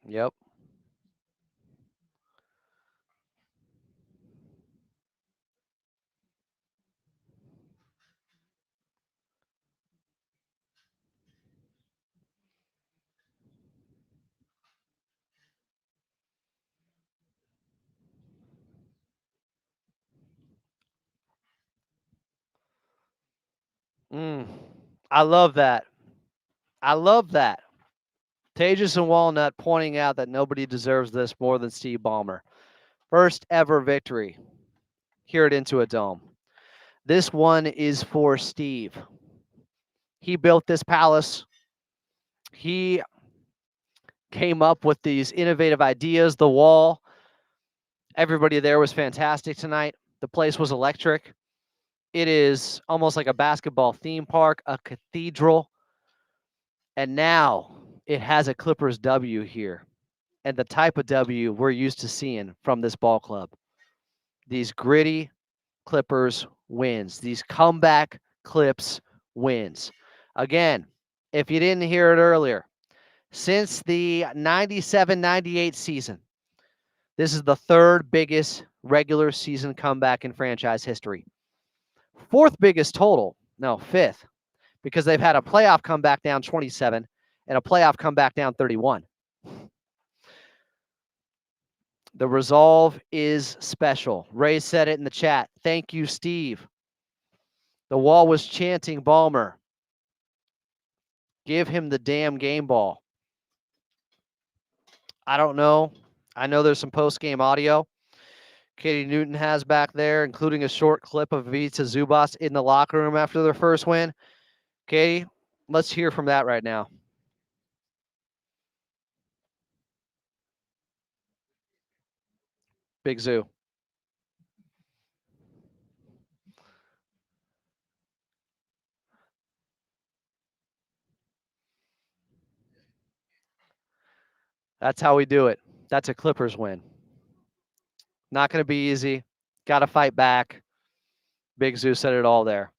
Speaker 2: Yep. I love that. I love that. Tejas and Walnut pointing out that nobody deserves this more than Steve Ballmer. First ever victory here at Intuit Dome. This one is for Steve. He built this palace. He came up with these innovative ideas. The wall, everybody there was fantastic tonight. The place was electric. It is almost like a basketball theme park, a cathedral. And now it has a Clippers W here. And the type of W we're used to seeing from this ball club. These gritty Clippers wins. These comeback Clips wins. Again, if you didn't hear it earlier, since the 97-98 season, this is the third biggest regular season comeback in franchise history. Fourth biggest total. No, fifth. Because they've had a playoff comeback down 27 and a playoff comeback down 31. The resolve is special. Ray said it in the chat. Thank you, Steve. The wall was chanting Ballmer. Give him the damn game ball. I don't know. I know there's some post-game audio Katie Newton has back there, including a short clip of Ivica Zubac in the locker room after their first win. Katie, let's hear from that right now. Big Zoo. That's how we do it. That's a Clippers win. Not going to be easy. Got to fight back. Big Zoo said it all there.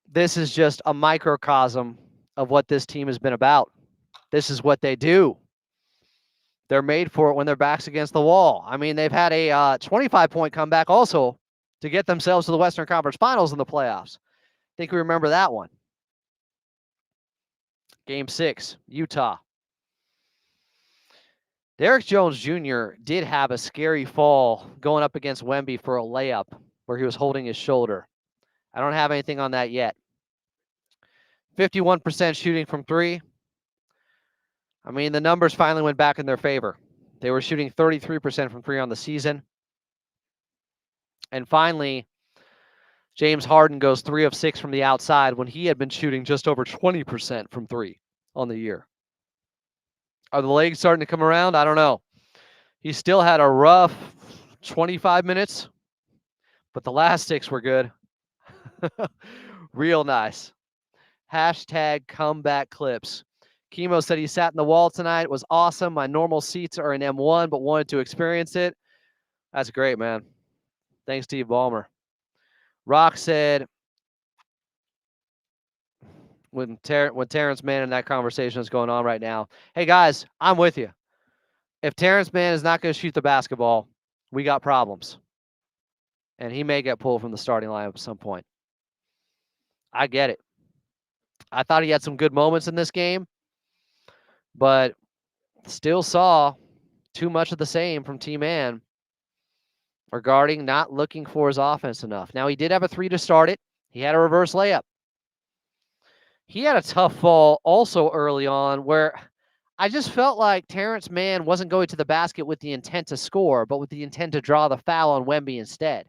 Speaker 2: This is just a microcosm of what this team has been about. This is what they do. They're made for it when their back's against the wall. I mean, they've had a 25-point comeback also to get themselves to the Western Conference Finals in the playoffs. I think we remember that one. Game 6, Utah. Derrick Jones Jr. did have a scary fall going up against Wemby for a layup where he was holding his shoulder. I don't have anything on that yet. 51% shooting from three. I mean, the numbers finally went back in their favor. They were shooting 33% from three on the season. And finally, James Harden goes 3 of 6 from the outside when he had been shooting just over 20% from three on the year. Are the legs starting to come around? I don't know. He still had a rough 25 minutes. but the last 6 were good. Real nice. Hashtag comeback clips. Chemo said he sat in the wall tonight. It was awesome. My normal seats are in M1, but wanted to experience it. That's great, man. Thanks, Steve Ballmer. Rock said, when Terrence Mann and that conversation is going on right now, hey, guys, I'm with you. If Terrence Mann is not going to shoot the basketball, we got problems. And he may get pulled from the starting lineup at some point. I get it. I thought he had some good moments in this game, but still saw too much of the same from T-Man regarding not looking for his offense enough. Now, he did have a 3 to start it. He had a reverse layup. He had a tough fall also early on where I just felt like Terrence Mann wasn't going to the basket with the intent to score, but with the intent to draw the foul on Wemby instead.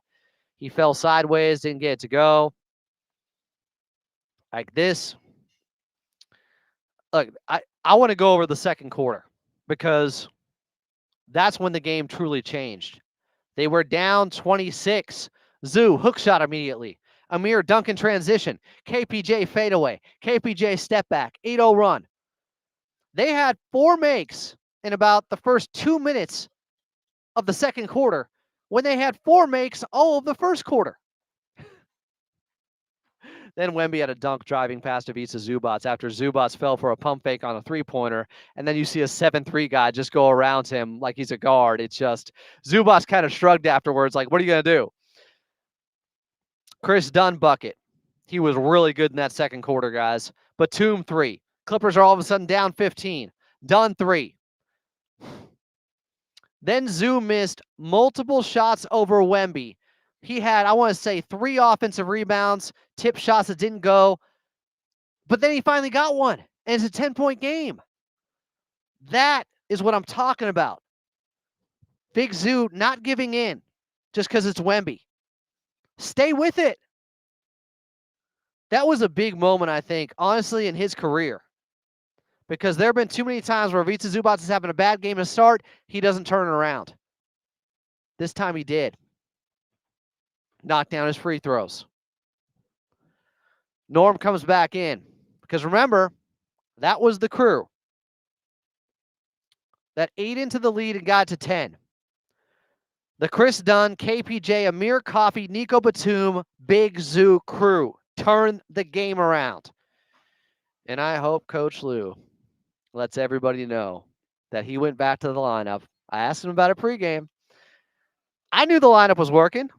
Speaker 2: He fell sideways, didn't get it to go. Like this. Look, I want to go over the second quarter because that's when the game truly changed. They were down 26. Zoo, hook shot immediately. Amir dunk in transition. KPJ fadeaway. KPJ step back. 8-0 run. They had 4 makes in about the first 2 minutes of the second quarter when they had 4 makes all of the first quarter. Then Wemby had a dunk driving past Ivica Zubac after Zubac fell for a pump fake on a 3-pointer. And then you see a 7-3 guy just go around him like he's a guard. It's just Zubac kind of shrugged afterwards like, what are you going to do? Chris Dunn bucket. He was really good in that second quarter, guys. Batum 3. Clippers are all of a sudden down 15. Dunn 3. Then Zoo missed multiple shots over Wemby. He had, I want to say, 3 offensive rebounds, tip shots that didn't go. But then he finally got one, and it's a 10-point game. That is what I'm talking about. Big Zoo not giving in just because it's Wemby. Stay with it. That was a big moment, I think, honestly, in his career. Because there have been too many times where Ivica Zubac is having a bad game to start, he doesn't turn it around. This time he did. Knocked down his free throws. Norm comes back in. Because remember, that was the crew that ate into the lead and got to 10. The Chris Dunn, KPJ, Amir Coffey, Nico Batum, Big Zoo crew turned the game around. And I hope Coach Lou lets everybody know that he went back to the lineup. I asked him about it pregame. I knew the lineup was working.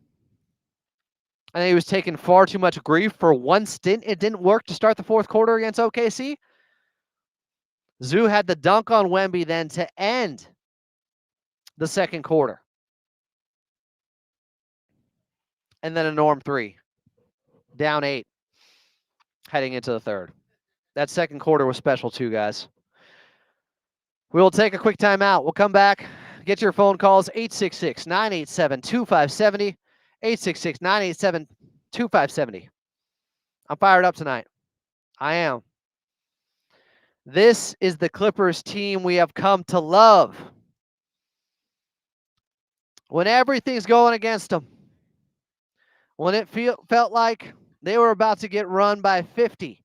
Speaker 2: I think he was taking far too much grief for one stint. It didn't work to start the fourth quarter against OKC. Zoo had the dunk on Wemby then to end the second quarter. And then a Norm 3. Down 8. Heading into the third. That second quarter was special too, guys. We will take a quick timeout. We'll come back. Get your phone calls, 866-987-2570. 866-987-2570. I'm fired up tonight. I am. This is the Clippers team we have come to love. When everything's going against them. When it felt like they were about to get run by 50.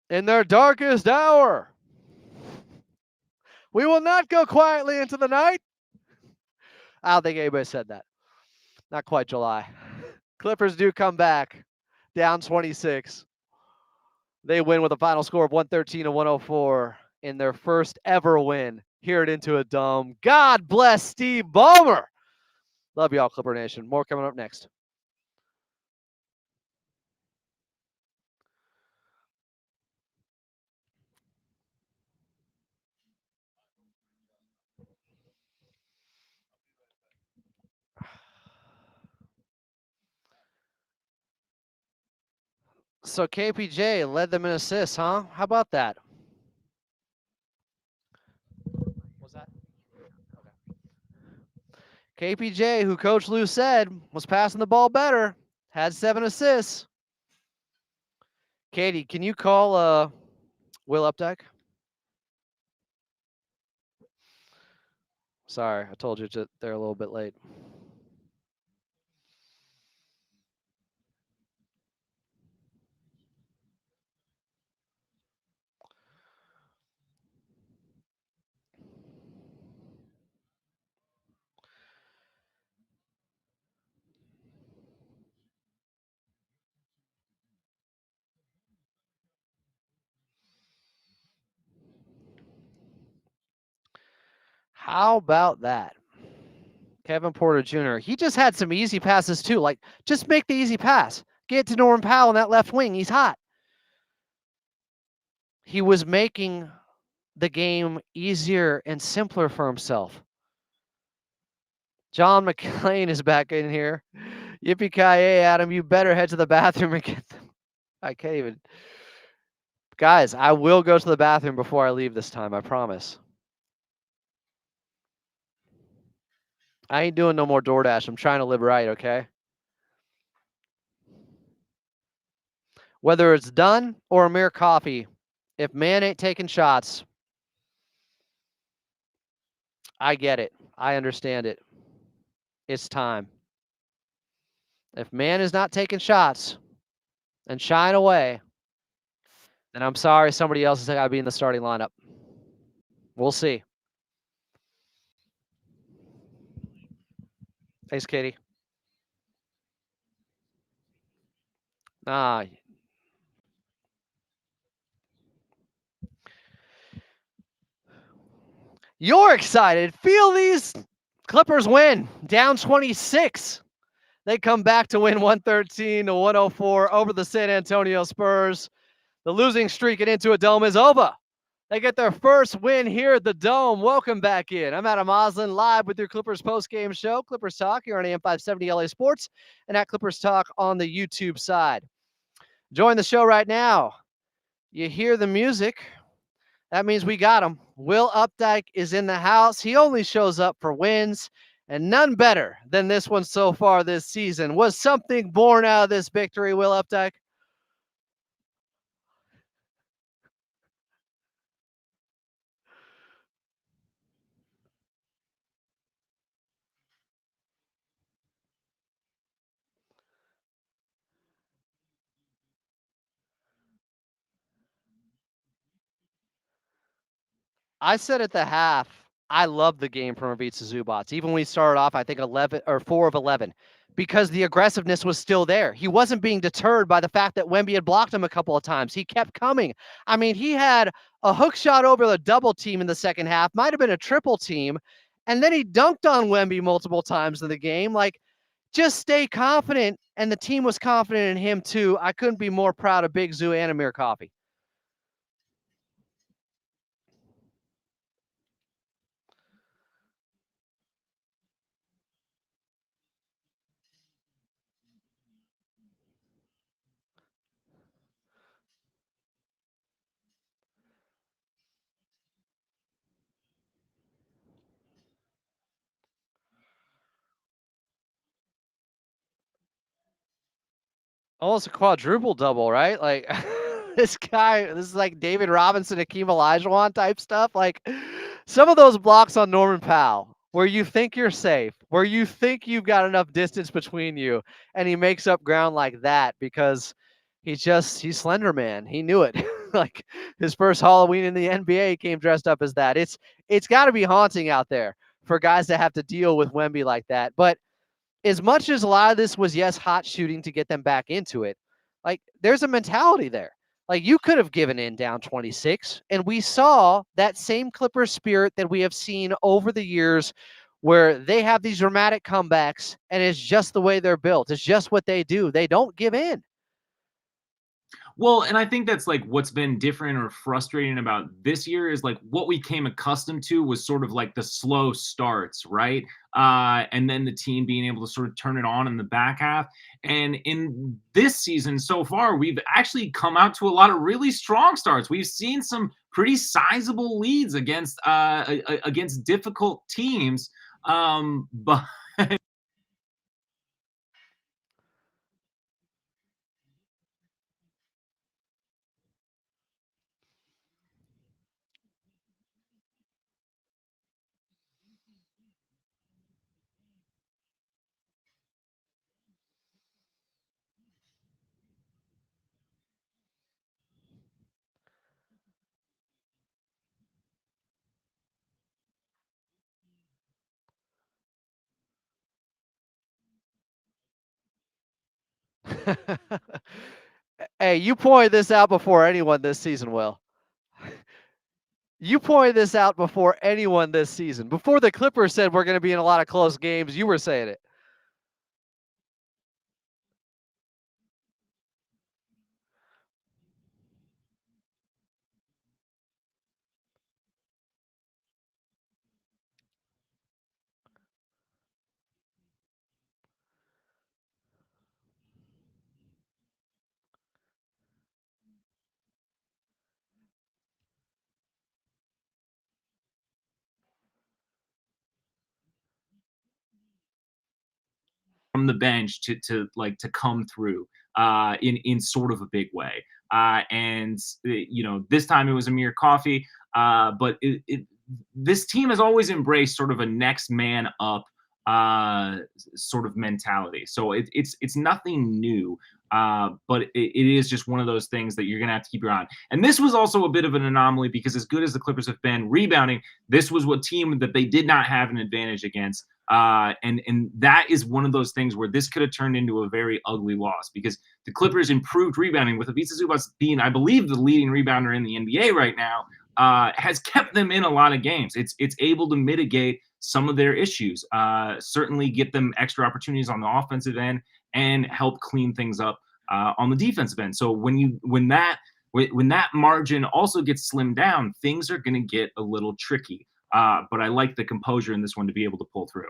Speaker 2: In their darkest hour. We will not go quietly into the night. I don't think anybody said that. Not quite July. Clippers do come back. Down 26. They win with a final score of 113-104 in their first ever win here at Intuit Dome. God bless Steve Ballmer. Love y'all, Clipper Nation. More coming up next. So KPJ led them in assists, huh? How about that? Was that? Okay. KPJ, who Coach Lou said was passing the ball better, had 7 assists. Katie, can you call Will Updike? Sorry, I told you they're a little bit late. How about that? Kevin Porter Jr. He just had some easy passes too. Like, just make the easy pass. Get to Norman Powell in that left wing. He's hot. He was making the game easier and simpler for himself. John McClain is back in here. Yippee-ki-yay, Adam. You better head to the bathroom and get them. I can't even. Guys, I will go to the bathroom before I leave this time. I promise. I ain't doing no more DoorDash. I'm trying to live right, okay? Whether it's Dunn or Amir Coffey, if man ain't taking shots, I get it. I understand it. It's time. If man is not taking shots and shying away, then I'm sorry somebody else is got to be in the starting lineup. We'll see. Thanks, Katie. You're excited. Feel these Clippers win. Down 26. They come back to win 113 to 104 over the San Antonio Spurs. The losing streak at Intuit Dome is over. They get their first win here at the Dome. Welcome back in. I'm Adam Oslin, live with your Clippers post-game show, Clippers Talk, here on AM 570 LA Sports, and at Clippers Talk on the YouTube side. Join the show right now. You hear the music. That means we got him. Will Updike is in the house. He only shows up for wins, and none better than this one so far this season. Was something born out of this victory, Will Updike? I said at the half, I love the game from Ivica Zubac. Even when we started off, I think 11 or 4 of 11, because the aggressiveness was still there. He wasn't being deterred by the fact that Wemby had blocked him a couple of times. He kept coming. I mean, he had a hook shot over the double team in the second half, might have been a triple team, and then he dunked on Wemby multiple times in the game. Like, just stay confident, and the team was confident in him too. I couldn't be more proud of Big Zoo and Amir Coffey. Almost a quadruple double, right? Like this is like David Robinson, Akeem Olajuwon type stuff. Like some of those blocks on Norman Powell, where you think you're safe, where you think you've got enough distance between you, and he makes up ground like that because he's Slender Man. He knew it. Like his first Halloween in the NBA, he came dressed up as that. It's got to be haunting out there for guys to have to deal with Wemby like that. But as much as a lot of this was, yes, hot shooting to get them back into it, like there's a mentality there. Like you could have given in down 26, and we saw that same Clippers spirit that we have seen over the years where they have these dramatic comebacks, and it's just the way they're built. It's just what they do. They don't give in.
Speaker 4: Well, and I think that's like what's been different or frustrating about this year is like what we came accustomed to was sort of like the slow starts, right? And then the team being able to sort of turn it on in the back half. And in this season so far, we've actually come out to a lot of really strong starts. We've seen some pretty sizable leads against difficult teams. But
Speaker 2: Hey, you pointed this out before anyone this season, Will. You pointed this out before anyone this season. Before the Clippers said we're going to be in a lot of close games, you were saying it.
Speaker 4: from the bench to come through in sort of a big way. And this time it was Amir Coffey, but this team has always embraced sort of a next man up sort of mentality. So it's nothing new. But it is just one of those things that you're going to have to keep your eye on. And this was also a bit of an anomaly because as good as the Clippers have been rebounding, this was what team that they did not have an advantage against. And that is one of those things where this could have turned into a very ugly loss because the Clippers improved rebounding with Ivica Zubac being, I believe, the leading rebounder in the NBA right now, has kept them in a lot of games. It's able to mitigate some of their issues, certainly get them extra opportunities on the offensive end and help clean things up on the defensive end. So when that margin also gets slimmed down, things are going to get a little tricky. But I like the composure in this one to be able to pull through.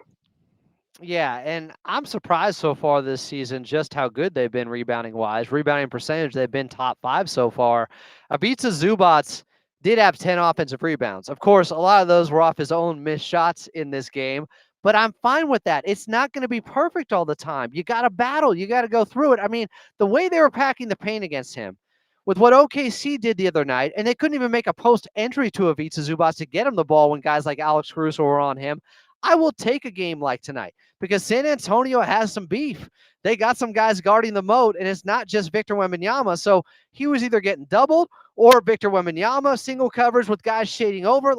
Speaker 2: Yeah, and I'm surprised so far this season just how good they've been rebounding wise. Rebounding percentage, they've been top 5 so far. Ivica Zubac did have 10 offensive rebounds. Of course, a lot of those were off his own missed shots in this game, but I'm fine with that. It's not going to be perfect all the time. You got to battle. You got to go through it. I mean, the way they were packing the paint against him with what OKC did the other night, and they couldn't even make a post entry to Ivica Zubac to get him the ball when guys like Alex Caruso were on him. I will take a game like tonight because San Antonio has some beef. They got some guys guarding the moat, and it's not just Victor Wembanyama. So he was either getting doubled or Victor Wembanyama single coverage with guys shading over.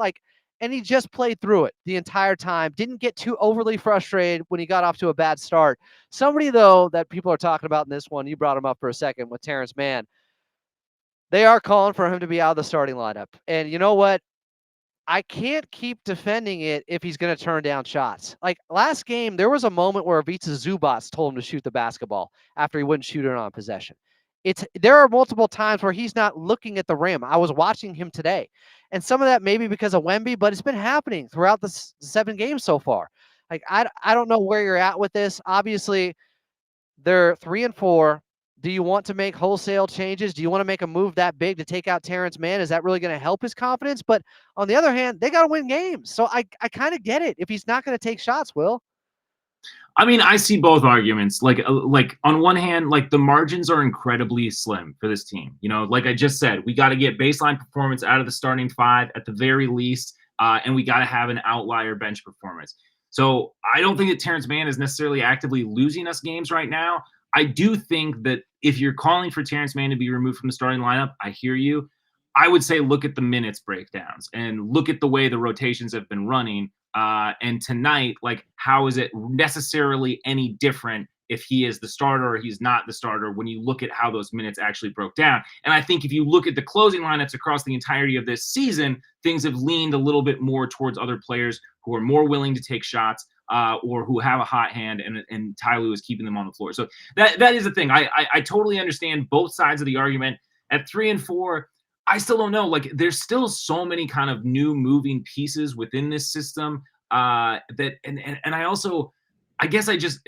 Speaker 2: And he just played through it the entire time. Didn't get too overly frustrated when he got off to a bad start. Somebody, though, that people are talking about in this one, you brought him up for a second with Terrence Mann. They are calling for him to be out of the starting lineup. And you know what? I can't keep defending it if he's going to turn down shots. Like last game, there was a moment where Ivica Zubac told him to shoot the basketball after he wouldn't shoot it on possession. There are multiple times where he's not looking at the rim. I was watching him today, and some of that maybe because of Wemby, but it's been happening throughout the 7 games so far. Like I don't know where you're at with this. Obviously, they're 3-4. Do you want to make wholesale changes? Do you want to make a move that big to take out Terrence Mann? Is that really going to help his confidence? But on the other hand, they got to win games. So I kind of get it if he's not going to take shots, Will.
Speaker 4: I mean, I see both arguments. Like on one hand, like the margins are incredibly slim for this team. You know, like I just said, we got to get baseline performance out of the starting 5 at the very least, and we got to have an outlier bench performance. So I don't think that Terrence Mann is necessarily actively losing us games right now. I do think that if you're calling for Terrence Mann to be removed from the starting lineup, I hear you. I would say look at the minutes breakdowns and look at the way the rotations have been running. And tonight, like, how is it necessarily any different if he is the starter or he's not the starter when you look at how those minutes actually broke down? And I think if you look at the closing lineups across the entirety of this season, things have leaned a little bit more towards other players who are more willing to take shots or who have a hot hand, and Ty Lue is keeping them on the floor. So that is the thing. I totally understand both sides of the argument. At 3-4, I still don't know. Like, there's still so many kind of new moving pieces within this system that, and I also, I guess I just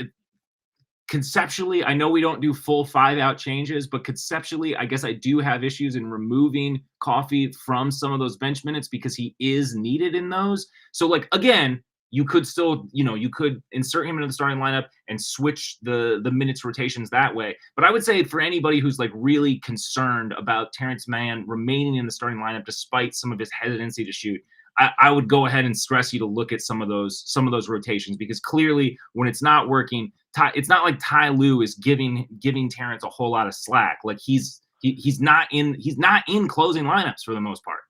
Speaker 4: conceptually, I know we don't do full 5-out changes, but conceptually, I guess I do have issues in removing Coffey from some of those bench minutes because he is needed in those. So, like, again, you could still, you could insert him into the starting lineup and switch the minutes rotations that way. But I would say for anybody who's like really concerned about Terrence Mann remaining in the starting lineup despite some of his hesitancy to shoot, I would go ahead and stress you to look at some of those rotations, because clearly when it's not working, it's not like Ty Lue is giving Terrence a whole lot of slack. Like he's not in closing lineups for the most part.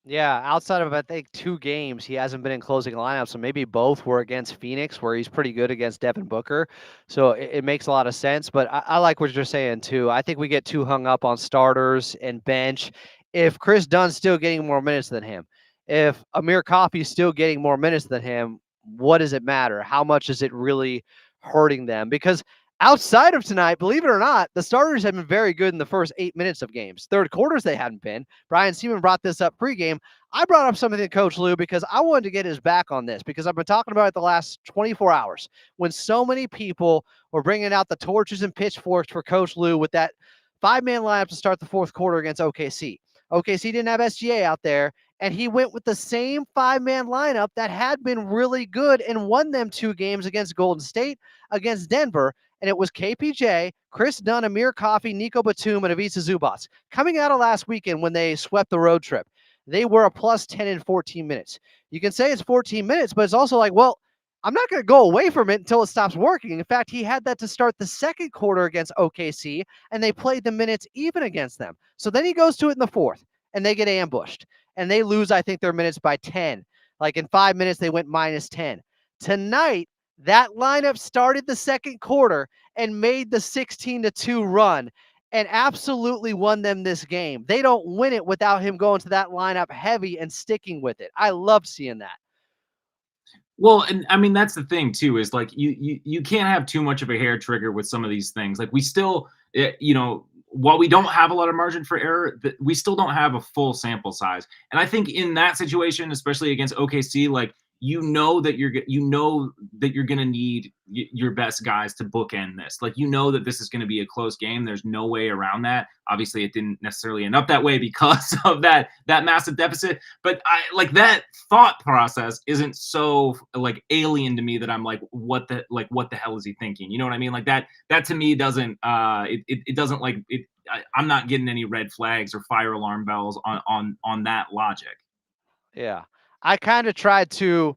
Speaker 2: Yeah, outside of I think 2 games, he hasn't been in closing lineups. So maybe both were against Phoenix, where he's pretty good against Devin Booker. So it makes a lot of sense. But I like what you're saying too. I think we get too hung up on starters and bench. if Chris Dunn's still getting more minutes than him, if Amir Coffey's still getting more minutes than him, what does it matter? How much is it really hurting them? Because outside of tonight, believe it or not, the starters have been very good in the first 8 minutes of games. Third quarters, they hadn't been. Brian Seaman brought this up pregame. I brought up something to Coach Lou because I wanted to get his back on this because I've been talking about it the last 24 hours when so many people were bringing out the torches and pitchforks for Coach Lou with that 5-man lineup to start the fourth quarter against OKC. OKC didn't have SGA out there, and he went with the same 5-man lineup that had been really good and won them 2 games against Golden State, against Denver, and it was KPJ, Chris Dunn, Amir Coffey, Nico Batum, and Ivica Zubac. Coming out of last weekend when they swept the road trip, they were a plus 10 in 14 minutes. You can say it's 14 minutes, but it's also like, well, I'm not going to go away from it until it stops working. In fact, he had that to start the second quarter against OKC, and they played the minutes even against them. So then he goes to it in the fourth, and they get ambushed, and they lose, I think, their minutes by 10. Like in 5 minutes, they went minus 10. Tonight, that lineup started the second quarter and made the 16-2 run and absolutely won them this game. They don't win it without him going to that lineup heavy and sticking with it. I love seeing that.
Speaker 4: Well, and I mean that's the thing too is like you can't have too much of a hair trigger with some of these things. Like we still, while we don't have a lot of margin for error, we still don't have a full sample size. And I think in that situation, especially against OKC, like you know that you're going to need your best guys to bookend this. Like you know that this is going to be a close game. There's no way around that. Obviously, it didn't necessarily end up that way because of that massive deficit. But I like that thought process isn't so like alien to me that I'm like, what the hell is he thinking? You know what I mean? Like that to me doesn't it doesn't like it. I'm not getting any red flags or fire alarm bells on that logic.
Speaker 2: Yeah. I kind of tried to,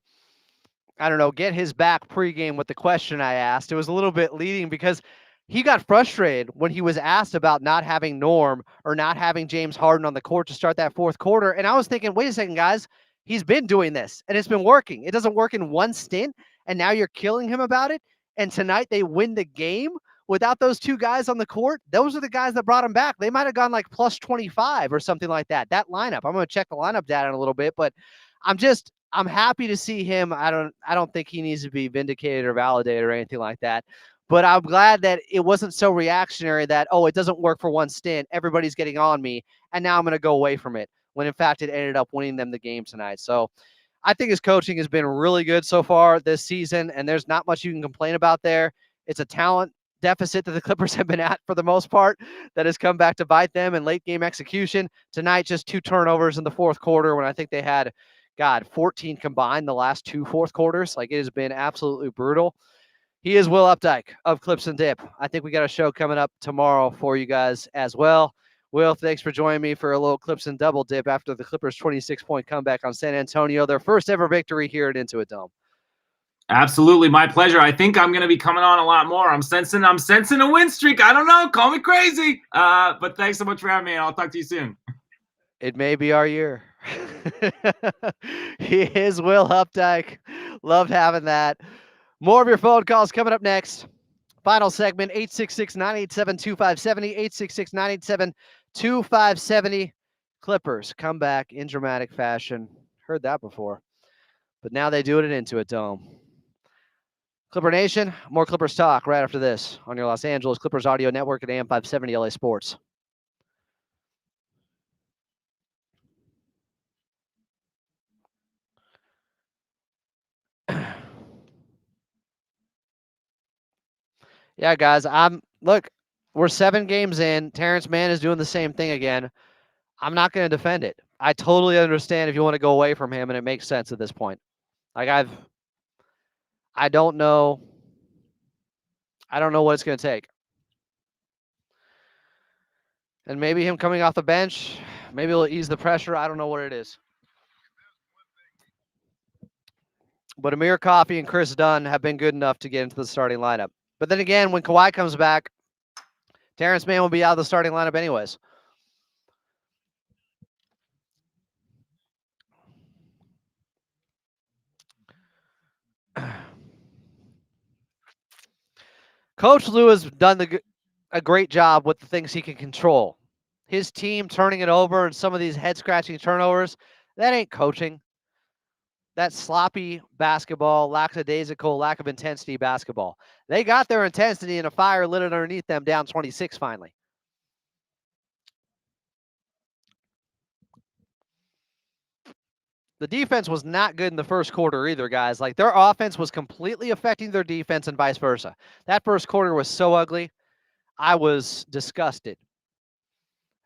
Speaker 2: I don't know, get his back pregame with the question I asked. It was a little bit leading because he got frustrated when he was asked about not having Norm or not having James Harden on the court to start that fourth quarter. And I was thinking, wait a second, guys, he's been doing this and it's been working. It doesn't work in one stint, and now you're killing him about it. And tonight they win the game without those 2 guys on the court. Those are the guys that brought him back. They might have gone like plus 25 or something like that. That lineup, I'm going to check the lineup data in a little bit, but I'm happy to see him. I don't think he needs to be vindicated or validated or anything like that. But I'm glad that it wasn't so reactionary that, oh, it doesn't work for one stint. Everybody's getting on me, and now I'm going to go away from it, when in fact it ended up winning them the game tonight. So I think his coaching has been really good so far this season, and there's not much you can complain about there. It's a talent deficit that the Clippers have been at for the most part that has come back to bite them in late game execution. Tonight, just 2 turnovers in the fourth quarter when I think they had 14 combined the last 2 fourth quarters. Like, it has been absolutely brutal. He is Will Updike of Clips and Dip. I think we got a show coming up tomorrow for you guys as well. Will, thanks for joining me for a little Clips and Double Dip after the Clippers' 26-point comeback on San Antonio, their first ever victory here at Intuit Dome.
Speaker 4: Absolutely, my pleasure. I think I'm going to be coming on a lot more. I'm sensing a win streak. I don't know. Call me crazy. But thanks so much for having me, and I'll talk to you soon.
Speaker 2: It may be our year. He is Will Updike. Loved having that. More of your phone calls coming up next. Final segment, 866-987-2570, 866-987-2570. Clippers come back in dramatic fashion. Heard that before. But now they do it at Intuit Dome. Clipper Nation, more Clippers talk right after this on your Los Angeles Clippers audio network at AM 570 LA Sports. Yeah, guys, look, we're 7 games in. Terrence Mann is doing the same thing again. I'm not going to defend it. I totally understand if you want to go away from him, and it makes sense at this point. Like, I don't know what it's going to take. And maybe him coming off the bench, maybe it'll ease the pressure. I don't know what it is. But Amir Coffey and Chris Dunn have been good enough to get into the starting lineup. But then again, when Kawhi comes back, Terrence Mann will be out of the starting lineup anyways. Coach Lou has done a great job with the things he can control. his team turning it over and some of these head-scratching turnovers, that ain't coaching. That's sloppy basketball, lackadaisical, lack of intensity basketball. They got their intensity and a fire lit underneath them down 26 finally. The defense was not good in the first quarter either, guys. Like, their offense was completely affecting their defense and vice versa. That first quarter was so ugly. I was disgusted.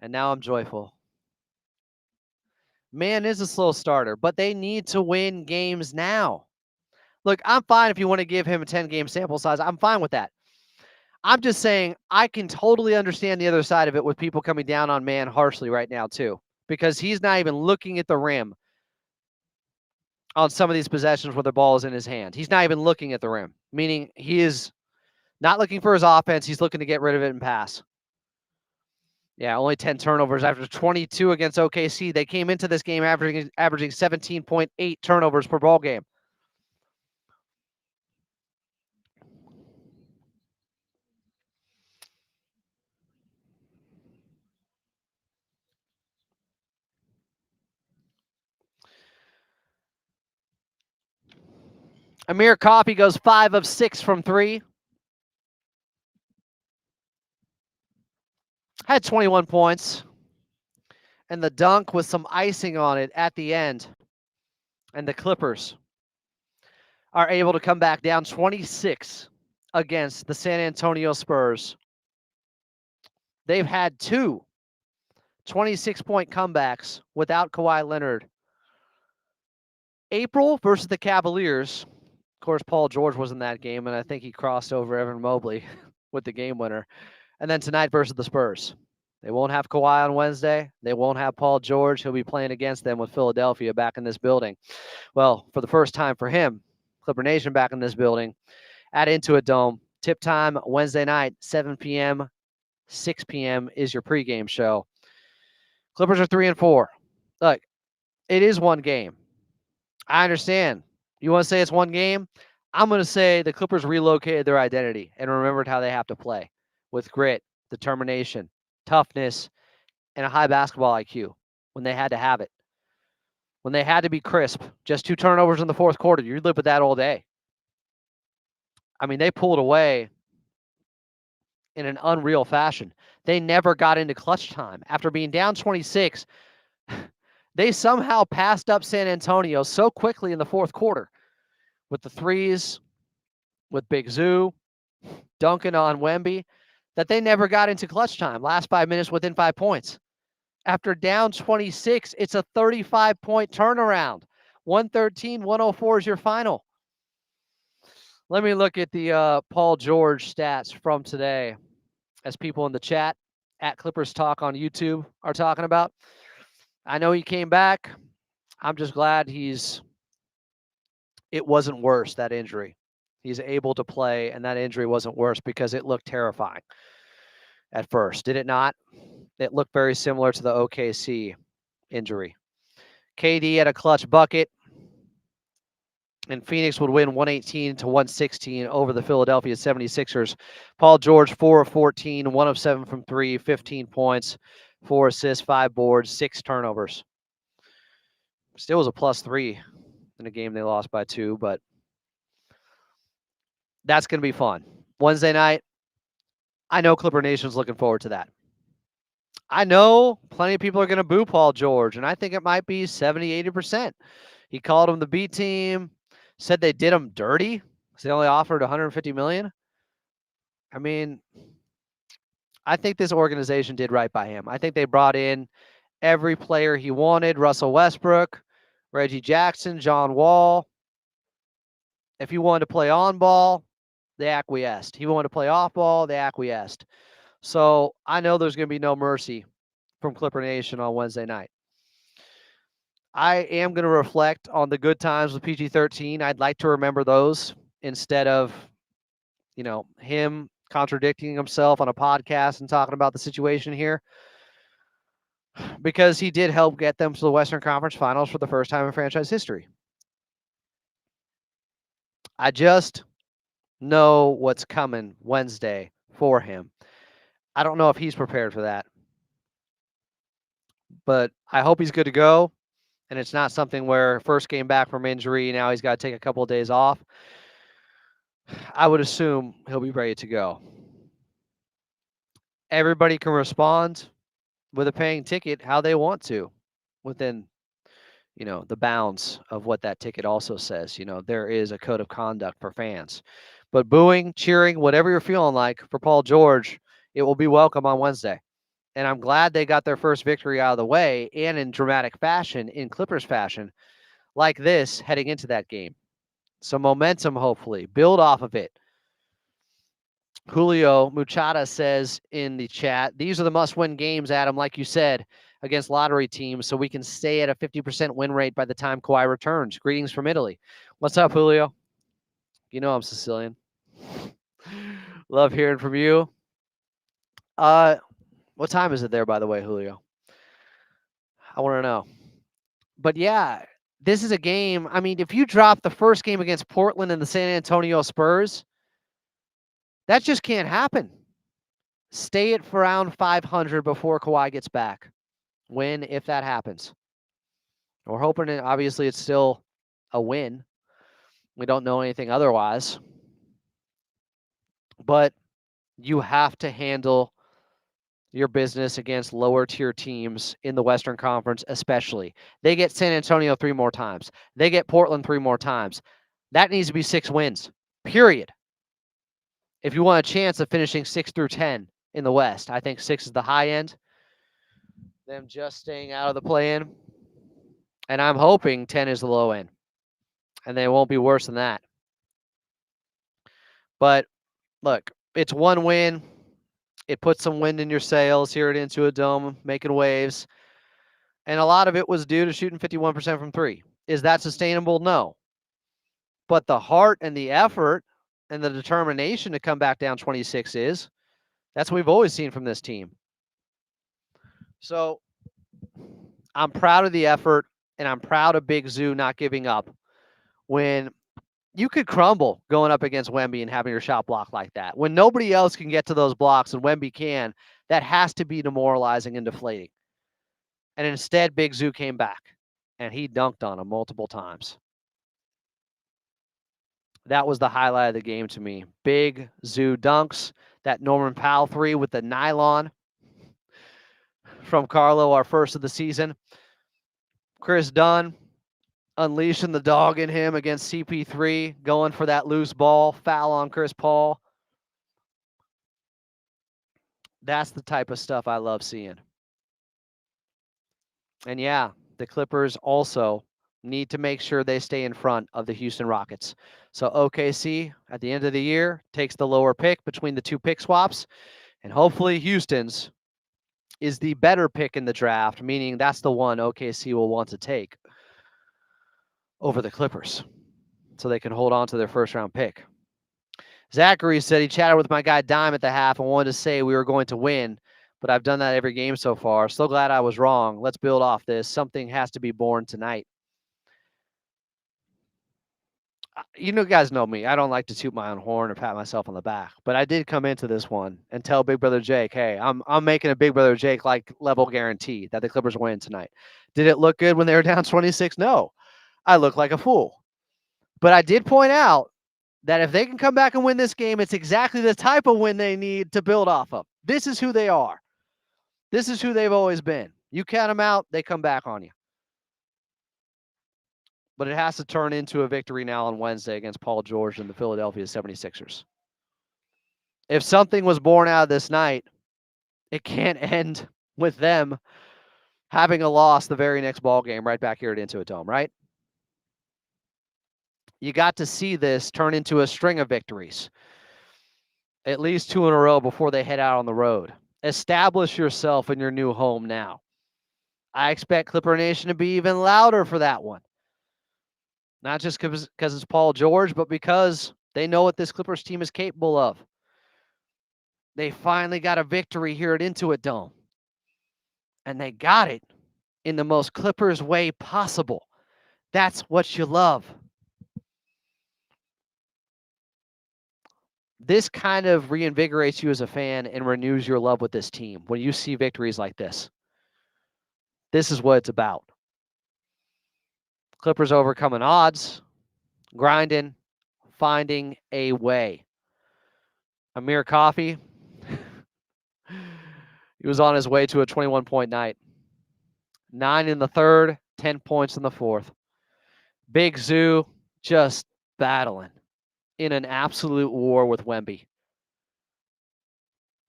Speaker 2: And now I'm joyful. Man is a slow starter, but they need to win games now. Look, I'm fine if you want to give him a 10-game sample size. I'm fine with that. I'm just saying I can totally understand the other side of it with people coming down on Man harshly right now too, because he's not even looking at the rim on some of these possessions where the ball is in his hand. He's not even looking at the rim, meaning he is not looking for his offense. He's looking to get rid of it and pass. Yeah, only 10 turnovers after 22 against OKC. They came into this game averaging 17.8 turnovers per ball game. Amir Coffey goes 5 of 6 from 3. Had 21 points. And the dunk with some icing on it at the end. And the Clippers are able to come back down 26 against the San Antonio Spurs. They've had 2 26-point comebacks without Kawhi Leonard. April versus the Cavaliers. Of course, Paul George was in that game, and I think he crossed over Evan Mobley with the game winner. And then tonight versus the Spurs. They won't have Kawhi on Wednesday. They won't have Paul George. He'll be playing against them with Philadelphia back in this building. Well, for the first time for him, Clipper Nation back in this building at Intuit Dome. Tip time Wednesday night, 7 p.m., 6 p.m. is your pregame show. Clippers are 3-4. Look, it is one game. I understand. You want to say it's one game? I'm going to say the Clippers relocated their identity and remembered how they have to play with grit, determination, toughness, and a high basketball IQ when they had to have it. When they had to be crisp. Just 2 turnovers in the fourth quarter. You live with that all day. I mean, they pulled away in an unreal fashion. They never got into clutch time. After being down 26, they somehow passed up San Antonio so quickly in the fourth quarter with the threes, with Big Zoo, dunking on Wemby, that they never got into clutch time. Last 5 minutes within 5 points. After down 26, it's a 35-point turnaround. 113-104 is your final. Let me look at the Paul George stats from today as people in the chat at Clippers Talk on YouTube are talking about. I know he came back. I'm just glad it wasn't worse, that injury. He's able to play, and that injury wasn't worse because it looked terrifying at first. Did it not? It looked very similar to the OKC injury. KD had a clutch bucket, and Phoenix would win 118-116 over the Philadelphia 76ers. Paul George, 4 of 14, 1 of 7 from 3, 15 points, 4 assists, 5 boards, 6 turnovers. Still was a +3 in a game they lost by 2, but that's going to be fun. Wednesday night, I know Clipper Nation's looking forward to that. I know plenty of people are going to boo Paul George, and I think it might be 70-80%. He called him the B team, said they did him dirty because they only offered $150 million. I mean, I think this organization did right by him. I think they brought in every player he wanted: Russell Westbrook, Reggie Jackson, John Wall. If he wanted to play on ball, they acquiesced. He wanted to play off ball, they acquiesced. So I know there's going to be no mercy from Clipper Nation on Wednesday night. I am going to reflect on the good times with PG-13. I'd like to remember those instead of, him contradicting himself on a podcast and talking about the situation here, because he did help get them to the Western Conference Finals for the first time in franchise history. I just know what's coming Wednesday for him. I don't know if he's prepared for that. but I hope he's good to go. And it's not something where first game back from injury, now he's got to take a couple of days off. I would assume he'll be ready to go. Everybody can respond with a paying ticket how they want to within, the bounds of what that ticket also says. There is a code of conduct for fans. But booing, cheering, whatever you're feeling like for Paul George, it will be welcome on Wednesday. And I'm glad they got their first victory out of the way and in dramatic fashion, in Clippers fashion, like this heading into that game. Some momentum, hopefully. Build off of it. Julio Muchada says in the chat, these are the must-win games, Adam, like you said, against lottery teams, so we can stay at a 50% win rate by the time Kawhi returns. Greetings from Italy. What's up, Julio? You know I'm Sicilian. Love hearing from you. What time is it there, by the way, Julio? I want to know. But yeah, this is a game. I mean, if you drop the first game against Portland and the San Antonio Spurs, that just can't happen. Stay at around 500 before Kawhi gets back. Win if that happens. We're hoping obviously it's still a win. We don't know anything otherwise. But you have to handle your business against lower tier teams in the Western Conference, especially. They get San Antonio 3 more times. They get Portland 3 more times. That needs to be 6 wins, period. If you want a chance of finishing 6 through 10 in the West, I think 6 is the high end. Them just staying out of the play-in. And I'm hoping 10 is the low end. And they won't be worse than that. But look, it's one win. It puts some wind in your sails here at Intuit Dome, making waves. And a lot of it was due to shooting 51% from 3. Is that sustainable? No. But the heart and the effort and the determination to come back down 26 is. That's what we've always seen from this team. So I'm proud of the effort, and I'm proud of Big Zoo not giving up when you could crumble going up against Wemby and having your shot blocked like that. When nobody else can get to those blocks and Wemby can, that has to be demoralizing and deflating. And instead, Big Zoo came back, and he dunked on him multiple times. That was the highlight of the game to me. Big Zoo dunks. That Norman Powell 3 with the nylon from Carlo, our first of the season. Chris Dunn unleashing the dog in him against CP3, going for that loose ball, foul on Chris Paul. That's the type of stuff I love seeing. And yeah, the Clippers also need to make sure they stay in front of the Houston Rockets. So OKC, at the end of the year, takes the lower pick between the 2 pick swaps, and hopefully Houston's is the better pick in the draft, meaning that's the one OKC will want to take over the Clippers so they can hold on to their first-round pick. Zachary said he chatted with my guy Dime at the half and wanted to say we were going to win, but I've done that every game so far. So glad I was wrong. Let's build off this. Something has to be born tonight. You guys know me. I don't like to toot my own horn or pat myself on the back, but I did come into this one and tell Big Brother Jake, hey, I'm making a Big Brother Jake like level guarantee that the Clippers win tonight. Did it look good when they were down 26? No. I look like a fool. But I did point out that if they can come back and win this game, it's exactly the type of win they need to build off of. This is who they are. This is who they've always been. You count them out, they come back on you. But it has to turn into a victory now on Wednesday against Paul George and the Philadelphia 76ers. If something was born out of this night, it can't end with them having a loss the very next ball game right back here at Intuit Dome, right? You got to see this turn into a string of victories. At least 2 in a row before they head out on the road. Establish yourself in your new home now. I expect Clipper Nation to be even louder for that one. Not just because it's Paul George, but because they know what this Clippers team is capable of. They finally got a victory here at Intuit Dome. And they got it in the most Clippers way possible. That's what you love. This kind of reinvigorates you as a fan and renews your love with this team when you see victories like this. This is what it's about. Clippers overcoming odds, grinding, finding a way. Amir Coffey, he was on his way to a 21-point night. 9 in the third, 10 points in the fourth. Big Zoo just battling in an absolute war with Wemby.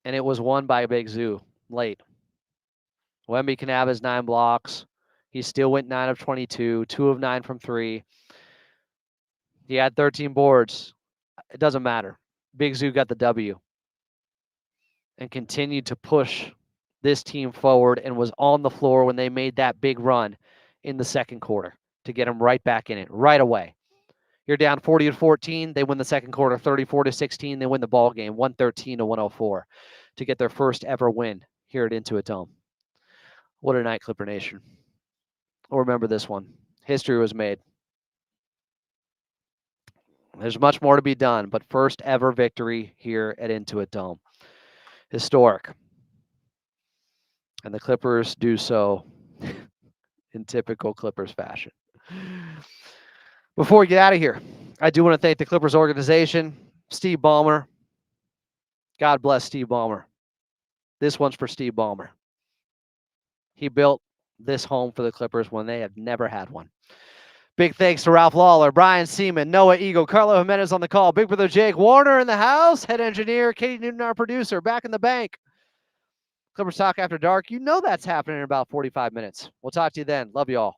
Speaker 2: And it was won by Big Zoo late. Wemby can have his 9 blocks. He still went 9 of 22, 2 of 9 from 3. He had 13 boards. It doesn't matter. Big Zoo got the W and continued to push this team forward and was on the floor when they made that big run in the second quarter to get them right back in it right away. You're down 40-14. They win the second quarter 34-16. They win the ball game 113-104 to get their first ever win here at Intuit Dome. What a night, Clipper Nation. We'll remember this one. History was made. There's much more to be done, but first ever victory here at Intuit Dome. Historic. And the Clippers do so in typical Clippers fashion. Before we get out of here, I do want to thank the Clippers organization, Steve Ballmer. God bless Steve Ballmer. This one's for Steve Ballmer. He built this home for the Clippers when they have never had one. Big thanks to Ralph Lawler, Brian Seaman, Noah Eagle, Carlo Jimenez on the call, Big Brother Jake Warner in the house, head engineer, Katie Newton, our producer, back in the bank. Clippers Talk After Dark. You know that's happening in about 45 minutes. We'll talk to you then. Love you all.